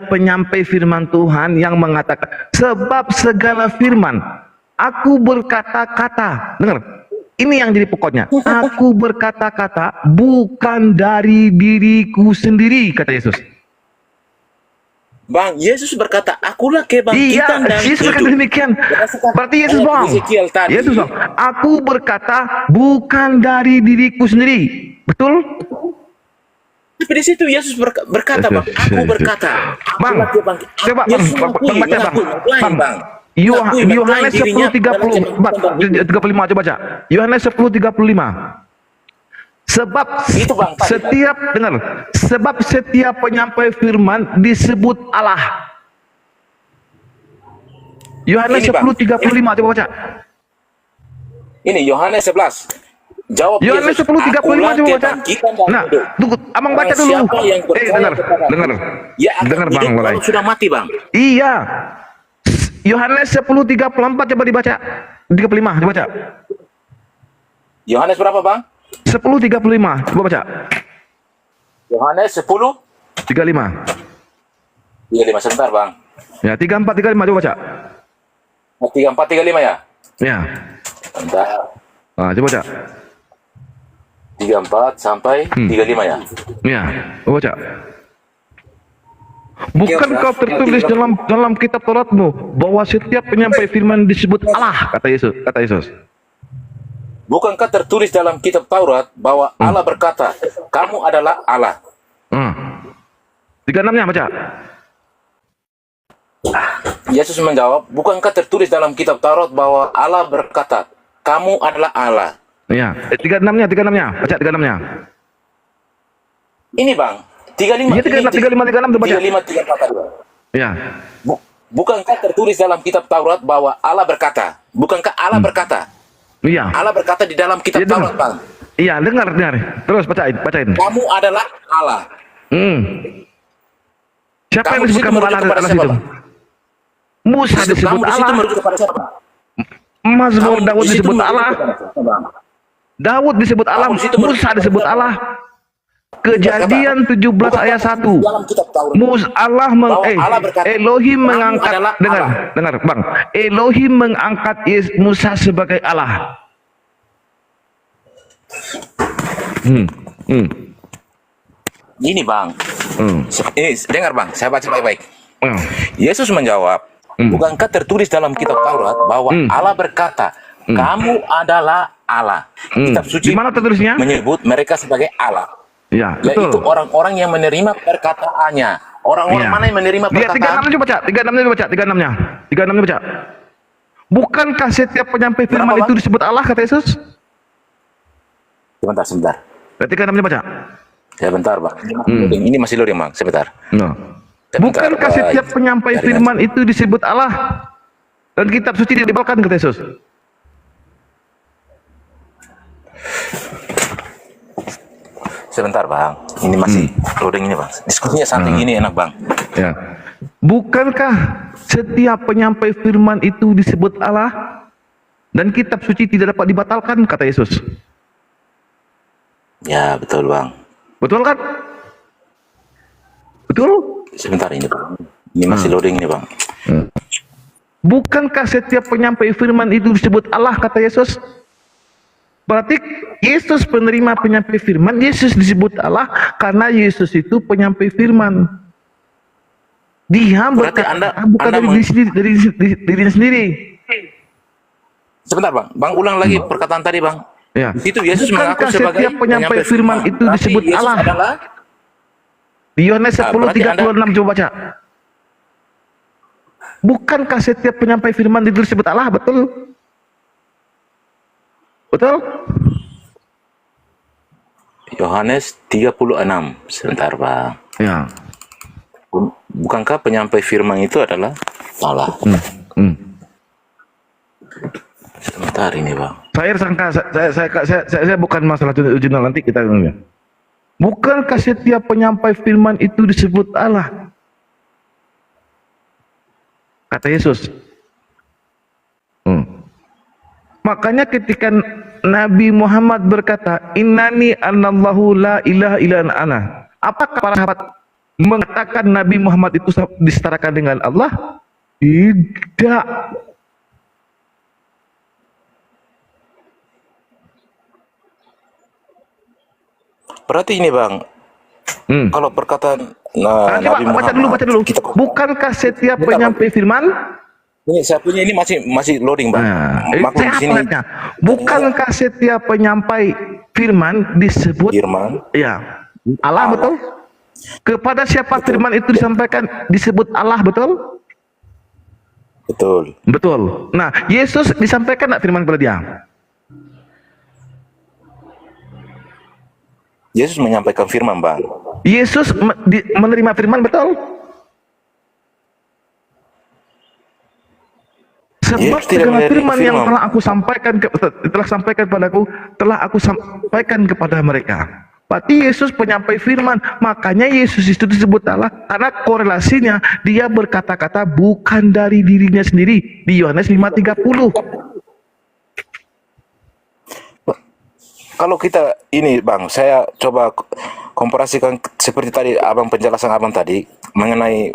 penyampai firman Tuhan yang mengatakan, sebab segala firman, aku berkata-kata. Dengar, ini yang jadi pokoknya. Aku berkata-kata bukan dari diriku sendiri, kata Yesus. Bang, Yesus berkata, akulah kebangkitan dan Yesus hidup. berkata demikian. Berarti Yesus bohong. Yesus bohong. Aku berkata bukan dari diriku sendiri. Betul? Tapi di situ Yesus berkata, bang, aku berkata. Bang, coba bang, baca bang. Yohanes 10:35, coba baca. Yohanes 10:35. Sebab setiap penyampai firman disebut Allah. Yohanes 10:35, coba baca. Ini Yohanes 11. Jawab Yohanes 10:35, coba baca. Nah, tunggu, abang baca dulu. Dengar bang, kalau sudah mati, bang. Iya. Yohanes 10:34, coba dibaca. 35, coba baca. Yohanes berapa, bang? 10:35, coba baca. Yohanes 10:35. 35 sebentar, bang. Ya, 34, 35, coba baca. 34, 35 ya? Ya. Bentar. Nah, coba baca. 34 sampai 35 ya? Ya, coba baca. Bukan kau tertulis dalam kitab Tauratmu bahwa setiap penyampai firman disebut Allah, kata Yesus. Bukankah tertulis dalam kitab Taurat bahwa Allah berkata, kamu adalah Allah? 36-nya baca. Yesus menjawab, bukankah tertulis dalam kitab Taurat bahwa Allah berkata, kamu adalah Allah? Ya, 36-nya, baca 36-nya. Ini bang, 35. Iya, 35 tuh baca. 35, 34 tadi, bang. Ya. Bukankah tertulis dalam kitab Taurat bahwa Allah berkata? Bukankah Allah berkata? Iya. Allah berkata di dalam kitab Taurat, bang. Iya, dengar. Terus bacain. Kamu adalah Allah. Siapa yang Kamu disebut kamu merujuk Allah kepada di siapa, situ? bang? Musa disebut Kamu di situ Allah. merujuk kepada siapa? Mazmur Daud disebut Allah. Daud disebut Allah, Musa disebut Allah. Kejadian 17 ayat 1. Elohim mengangkat, dengar Bang. Elohim mengangkat Musa sebagai Allah. Ini Bang. Ini dengar Bang, saya baca baik-baik. Yesus menjawab, bukankah tertulis dalam kitab Taurat bahwa Allah berkata, kamu adalah Allah. Kitab suci di mana tertulisnya? Menyebut mereka sebagai Allah. Ya, betul. Yaitu orang-orang yang menerima perkataannya. Orang-orang mana yang menerima perkataan? 36 coba baca, 36 baca. Bukankah setiap penyampai firman itu disebut Allah, kata Yesus? Sebentar. 36 baca. Ya bentar Bang. Ini masih loading Bang, sebentar. Bukankah setiap penyampai firman itu disebut Allah? Dan kitab suci dibatalkan, kata Yesus. Sebentar Bang, ini masih loading ini Bang. Diskusinya santai gini enak Bang. Ya. Bukankah setiap penyampai firman itu disebut Allah? Dan kitab suci tidak dapat dibatalkan, kata Yesus. Ya betul Bang. Betul kan? Betul? Sebentar ini Bang. Ini masih loading ini Bang. Bukankah setiap penyampai firman itu disebut Allah, kata Yesus? Berarti Yesus penerima penyampai firman, Yesus disebut Allah karena Yesus itu penyampai firman. Dia berkata, bukan dari dirinya sendiri. Sebentar Bang, Bang ulang lagi perkataan tadi Bang. Ya. Itu Yesus mengaku sebagai setiap penyampai firman itu disebut Yesus Allah. Adalah, Di Yohanes 10:36 coba baca. Bukankah setiap penyampai firman itu disebut Allah? Betul? Betul? Yohanes 36. Sebentar Bang. Ya. Bukankah penyampai firman itu adalah Allah? Sebentar ini Bang. Saya sangka, saya bukan masalah jurnal, nanti kita ngomongnya. Bukankah setiap penyampai firman itu disebut Allah? Kata Yesus. Makanya ketika Nabi Muhammad berkata, Innani anallahu la ilaha illa ana. Apakah para sahabat mengatakan Nabi Muhammad itu disetarakan dengan Allah? Tidak. Berarti ini Bang, kalau perkataan Nabi baca Muhammad, dulu. Bukankah setiap penyampai firman? Ini saya punya ini masih loading Bang. Maklum di sini. Bukankah setiap penyampai firman disebut firman? Ya, Allah, betul? Kepada siapa firman itu disampaikan disebut Allah, betul? Betul. Nah, Yesus disampaikan enggak firman kepada dia? Yesus menyampaikan firman Bang. Yesus menerima firman, betul? Sebab segala firman yang telah aku sampaikan telah aku sampaikan kepada mereka. Berarti Yesus penyampai firman, makanya Yesus itu disebut Allah karena korelasinya dia berkata-kata bukan dari dirinya sendiri di Yohanes 5:30. Kalau kita ini Bang, saya coba komparasikan seperti tadi penjelasan Abang tadi mengenai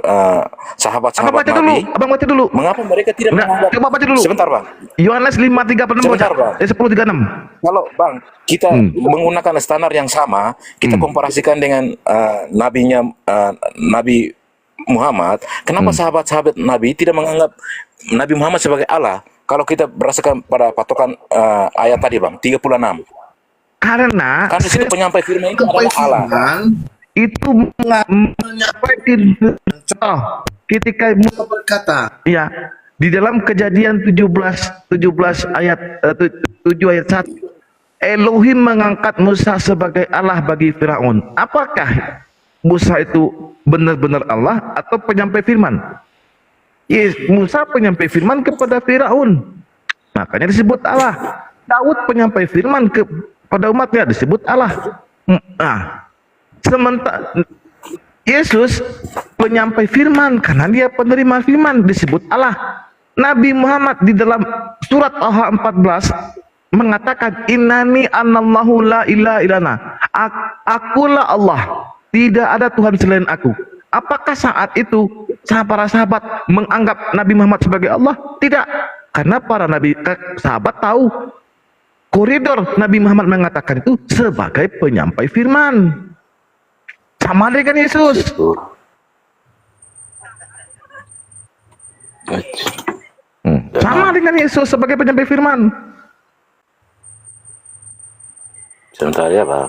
sahabat-sahabat Nabi. Abang baca dulu. Mengapa mereka tidak menganggap? Coba baca dulu. Sebentar Bang. Yohanes 5:36 baca. 10:36. Kalau Bang, kita menggunakan standar yang sama, kita komparasikan dengan Nabi Muhammad. Kenapa sahabat-sahabat Nabi tidak menganggap Nabi Muhammad sebagai Allah? Kalau kita berdasarkan pada patokan ayat tadi Bang, 36. Karena di situ penyampai firman itu adalah Allah. Itu menyampaikan ketika berkata, ya, di dalam Kejadian 17 ayat 7 ayat 1, Elohim mengangkat Musa sebagai Allah bagi Firaun. Apakah Musa itu benar-benar Allah atau penyampai firman? Yes, Musa penyampai firman kepada Firaun, makanya disebut Allah. Daud penyampai firman kepada umatnya, disebut Allah. Nah, sementara Yesus penyampai firman karena dia penerima firman, disebut Allah. Nabi Muhammad di dalam surat Al 14 mengatakan innani anallahu la ilaha illana. Akulah Allah, tidak ada Tuhan selain aku. Apakah saat itu para sahabat menganggap Nabi Muhammad sebagai Allah? Tidak, karena para sahabat tahu koridor Nabi Muhammad mengatakan itu sebagai penyampai firman, sama dengan Yesus. Sama dengan Yesus sebagai penyampai firman. Sebentar ya, Bang.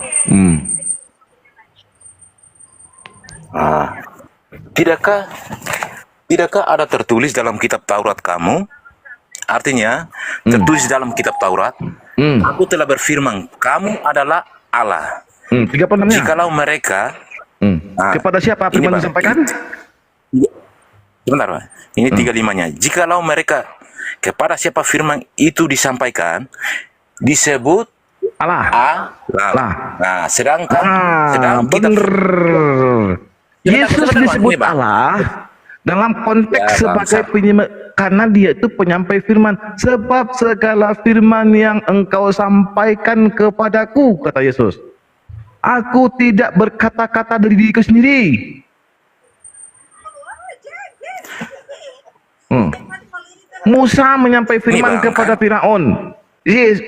Tidakkah ada tertulis dalam kitab Taurat kamu? Artinya, tertulis dalam kitab Taurat, aku telah berfirman, kamu adalah Allah. 36-nya. Jikalau mereka kepada siapa firman disampaikan? Sebentar, Pak. Ini 35-nya. Jikalau mereka kepada siapa firman itu disampaikan, disebut Allah. Nah, sedangkan kita Yesus disebut Allah dalam konteks sebagai penyampai, karena dia itu penyampai firman. Sebab segala firman yang engkau sampaikan kepadaku, kata Yesus, aku tidak berkata-kata dari diriku sendiri. Musa menyampaikan firman kepada Firaun.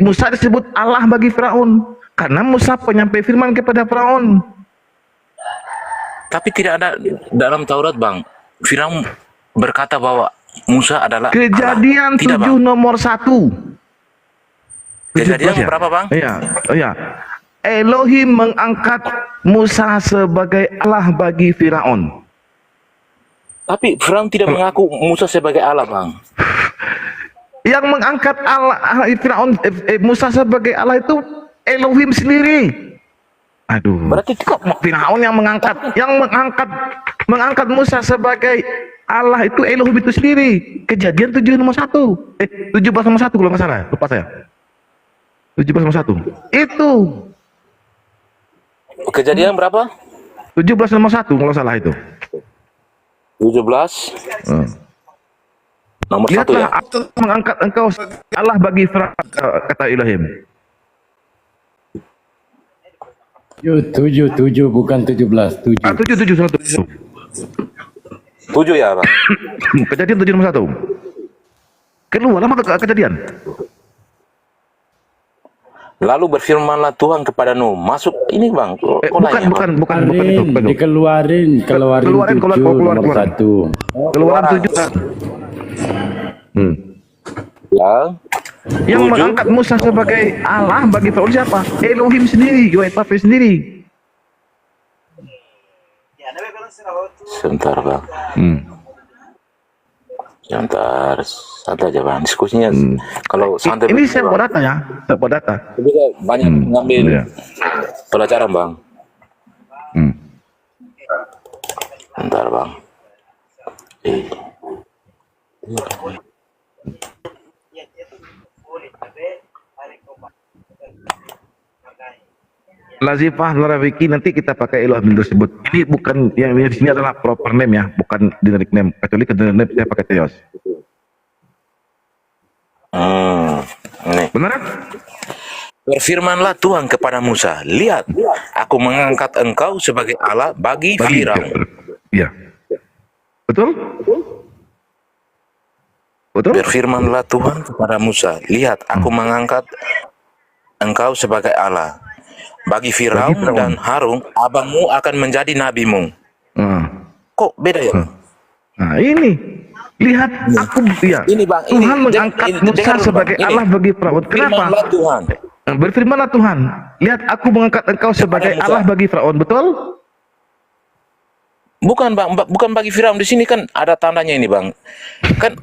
Musa disebut Allah bagi Firaun karena Musa penyampai firman kepada Firaun. Tapi tidak ada dalam Taurat, Bang. Firaun berkata bahwa Musa adalah Kejadian Allah. 7 nomor 1. Kejadian berapa, Bang? Iya. Elohim mengangkat Musa sebagai Allah bagi Firaun. Tapi Firaun tidak mengaku Musa sebagai Allah, Bang. Yang mengangkat Firaun Musa sebagai Allah itu Elohim sendiri. Aduh. Berarti kok Firaun yang mengangkat Musa sebagai Allah itu Elohim itu sendiri. Kejadian 7 nomor 1. 17 nomor 1 kalau nggak salah. Lupa saya. 17 nomor 1. Itu. Kejadian berapa? 17 nomor 1 kalau salah itu. 17. Nomor 1 Lihatlah, ya. aku mengangkat engkau Allah bagi Firaun, kata Elohim. 7 bukan 17. 7. 7 ya, Bang. Kejadian 7 nomor 1. Keluar lama kejadian. Lalu berfirmanlah Tuhan kepada Nuh, masuk ini, Bang. Bukan itu. Dikeluarin 7 nomor 1. Keluaran 7. Yang mengangkat Musa sebagai Allah bagi Firaun siapa? Elohim sendiri, Yahweh sendiri. Sebentar, Bang. Sebentar, santai aja, Bang. Diskusinya kalau santai. Ini saya buat data ya, saya buat data. Kita banyak mengambil pelajaran, Bang. Sebentar, Bang. Lazifah Laraviki nanti kita pakai Elohim tersebut. Ini bukan yang di sini adalah proper name ya, bukan generic name. Kecuali generic name saya pakai Theos. Benar? Berfirmanlah Tuhan kepada Musa, lihat, aku mengangkat engkau sebagai Allah bagi Firaun. Iya. Betul? Berfirmanlah Tuhan kepada Musa, lihat, aku mengangkat engkau sebagai Allah bagi Firaun dan Harun, abangmu akan menjadi nabimu. Kok beda ya? Nah ini, lihat aku Ini, Bang, Tuhan mengangkat Musa sebagai Allah bagi Firaun. Kenapa? Berfirmanlah Tuhan, lihat aku mengangkat engkau sebagai Allah bagi Firaun. Betul? Bukan, Bang, bukan bagi Firaun. Di sini kan ada tandanya ini, Bang. Kan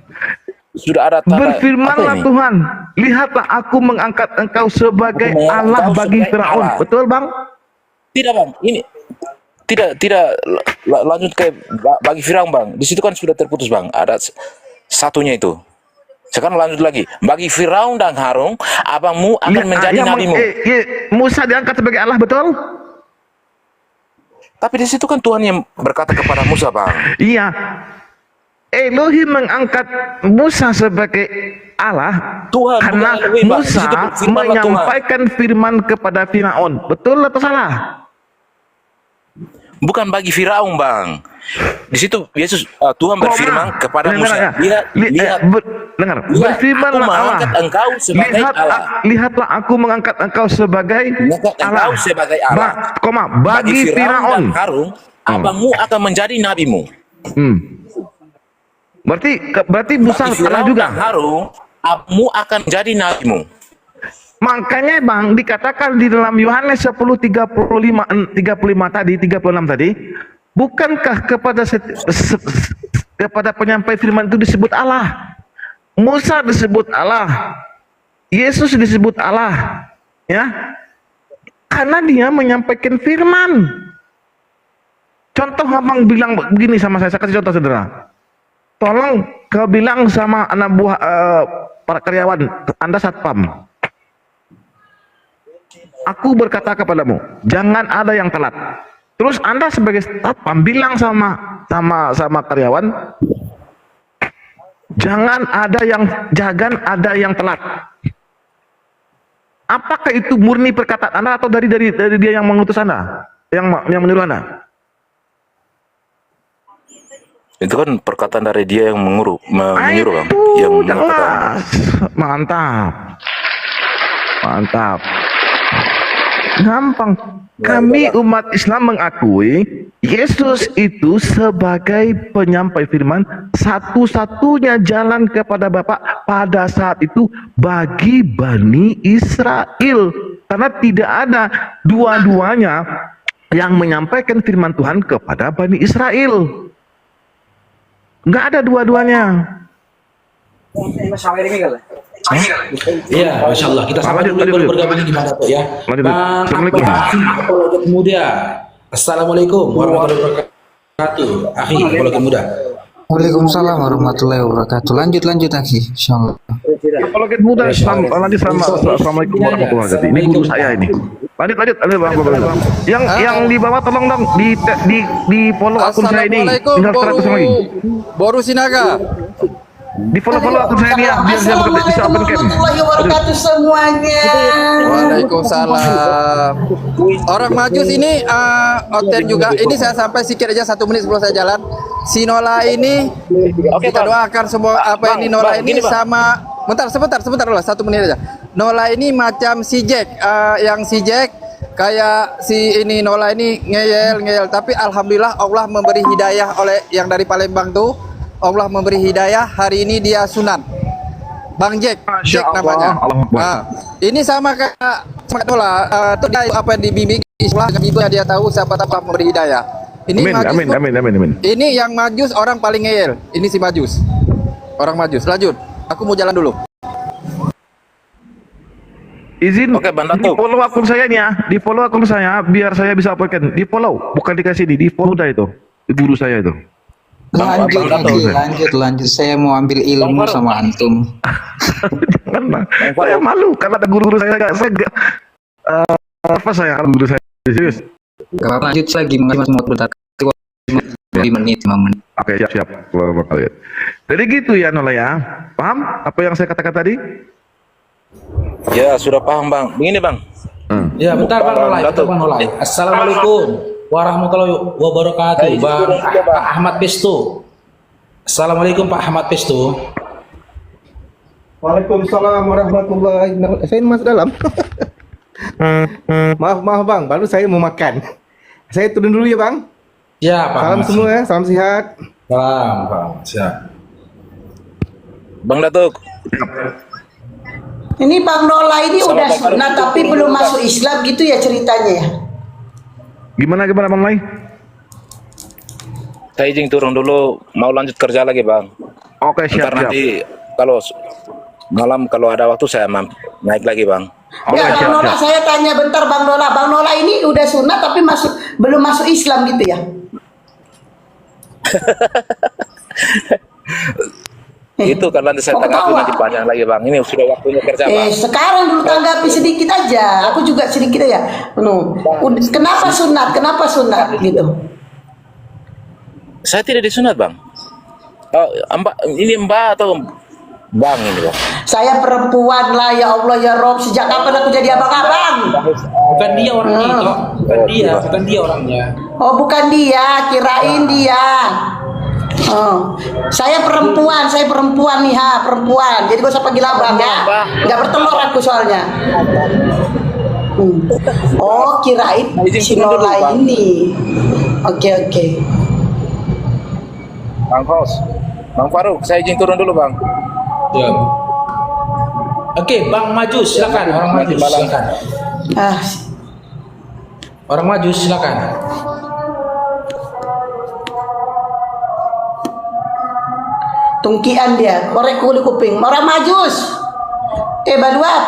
sudah ada tanda. Berfirmanlah Tuhan, lihatlah aku mengangkat engkau sebagai Allah bagi Firaun. Betul, Bang? Tidak, Bang. Ini tidak lanjut ke bagi Firaun, Bang. Di situ kan sudah terputus, Bang. Ada satunya itu. Sekarang lanjut lagi. Bagi Firaun dan Harun, abangmu akan menjadi nabimu. Musa diangkat sebagai Allah, betul? Tapi di situ kan Tuhan yang berkata kepada Musa, Bang. Iya. Elohim mengangkat Musa sebagai Allah Tuhan, karena bukan Elohim, Bang. Di Musa situ firman Tuhan. menyampaikan firman kepada Firaun. Betul atau salah? Bukan bagi Firaun, Bang. Di situ Yesus Tuhan berfirman kepada Musa. Dengar, Lihat, berfirmanlah aku Allah. mengangkat engkau sebagai Allah. Lihatlah aku mengangkat engkau sebagai Mengangkat Allah. engkau sebagai Allah. Bagi Firaun Firaun. dan Harun, abangmu akan menjadi nabimu. Berarti Musa Bagi Allah Firaun juga. dan Harun, abangmu akan menjadi nabimu. Makanya Bang dikatakan di dalam Yohanes 10:35 tadi, 36 tadi, bukankah kepada penyampai firman itu disebut Allah? Musa disebut Allah. Yesus disebut Allah. Ya. Karena dia menyampaikan firman. Contoh Abang bilang begini sama saya kasih contoh sederhana. Tolong kau bilang sama anak buah para karyawan, Anda satpam. Aku berkata kepadamu, jangan ada yang telat. Terus Anda sebagai satpam bilang sama karyawan, jangan ada yang telat. Apakah itu murni perkataan Anda atau dari dia yang mengutus Anda, yang menyuruh Anda? Itu kan perkataan dari dia yang menyuruh, Bang. Yang Jelas. Mantap. Gampang. Kami umat Islam mengakui Yesus itu sebagai penyampai firman, satu-satunya jalan kepada Bapa pada saat itu bagi Bani Israel. Karena tidak ada dua-duanya yang menyampaikan firman Tuhan kepada Bani Israel. Enggak ada dua-duanya. Iya, Masya Allah. Kita sama dulu baru bergabung di mana tuh ya. Bang Apologet Muda. Assalamualaikum warahmatullahi wabarakatuh. Akhi, Apologet Muda. Waalaikumsalam warahmatullahi wabarakatuh. Lanjut Akhi, insyaallah. Apologet Muda, assalamualaikum warahmatullahi wabarakatuh. Ini guru saya ini. Lanjut, Bang. Yang di bawah tolong dong di follow akun saya ini. Tinggal 100 lagi. Boru Sinaga. Di follow akun saya ini ya, biar dia bisa open cam. Warahmatullahi wabarakatuh semuanya. Waalaikumsalam. Orang Majus ini oten juga. Ini saya sampai sikit aja 1 menit sebelum saya jalan. Si Nola ini kita doakan semua apa ini Nola ini sama. Sebentar dulu 1 menit aja. Nola ini macam si Jack, yang si Jack kayak si ini Nola ini ngeyel, tapi alhamdulillah Allah memberi hidayah oleh yang dari Palembang tuh. Allah memberi hidayah, hari ini dia sunat. Bang Jack namanya. Ini sama kayak Nola, itu apa yang dibimbing Islam dengan ibu dia tahu siapa Allah memberi hidayah. Ini Amin. Ini yang Majus orang paling ngeyel. Ini si Majus. Orang Majus. Lanjut. Aku mau jalan dulu. Izin di follow akun saya nih ya, di follow akun saya biar saya bisa uploadkan. Di follow, bukan dikasih di follow dah itu. Di guru saya itu. Lanjut. Saya mau ambil ilmu sama antum. Jangan, saya malu karena ada guru-guru saya saya guru saya serius. Lanjut lagi mau bertanya 5 menit. Oke, siap. Jadi gitu ya Nola ya. Paham apa yang saya katakan tadi? Ya, sudah paham, Bang. Begini, Bang. Ya, bentar Bang Nolai. Assalamualaikum warahmatullahi wabarakatuh. Bang Ahmad Pesto. Assalamualaikum Pak Ahmad Pesto. Waalaikumsalam warahmatullahi wabarakatuh. Saya masuk dalam. Maaf Bang, baru saya mau makan. Saya turun dulu ya Bang. Ya Pak. Salam semua ya, salam sehat. Salam Bang, siap. Bang Datuk. Ini Bang Nola ini udah sunat tapi belum masuk Islam gitu ya ceritanya ya. Gimana Bang Lai? Saya izin turun dulu, mau lanjut kerja lagi Bang. Oke, siap. Nanti kalau malam kalau ada waktu saya naik lagi Bang. Ya Bang Nola, saya tanya bentar Bang Nola ini udah sunat tapi belum masuk Islam gitu ya? Itu kan nanti saya tanggapi nanti panjang lagi Bang. Ini sudah waktunya kerja Bang. Sekarang dulu tanggapi sedikit aja. Aku juga sedikit aja. Kenapa sunat gitu? Saya tidak disunat Bang. Oh, Mbak, ini Mbak atau Bang ini Bang? Saya perempuan lah, ya Allah ya Rob. Sejak kapan aku jadi abang-abang? Bukan dia orangnya itu. Bukan dia orangnya. Oh, bukan dia, kirain dia. Oh, saya perempuan nih perempuan. Jadi gak usah panggil abang ya. Nggak bertelur aku soalnya. Oh, kirain si Nola ini. Oke. Bang Fos, Bang Faruk, saya izin turun dulu Bang. Ya. Oke, Bang maju silakan. Orang maju silakan. Orang maju silakan. Tungkian dia, korek kulit kuping. Orang majus. Baluap.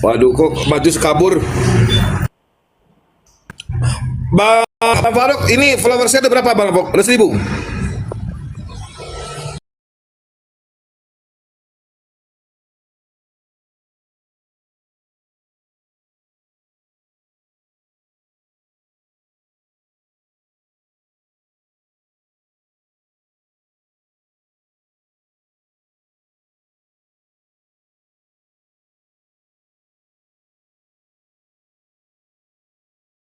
Waduh, kok Majus kabur. Bang Faruk, ini followersnya ada berapa Bang? Ada 1000?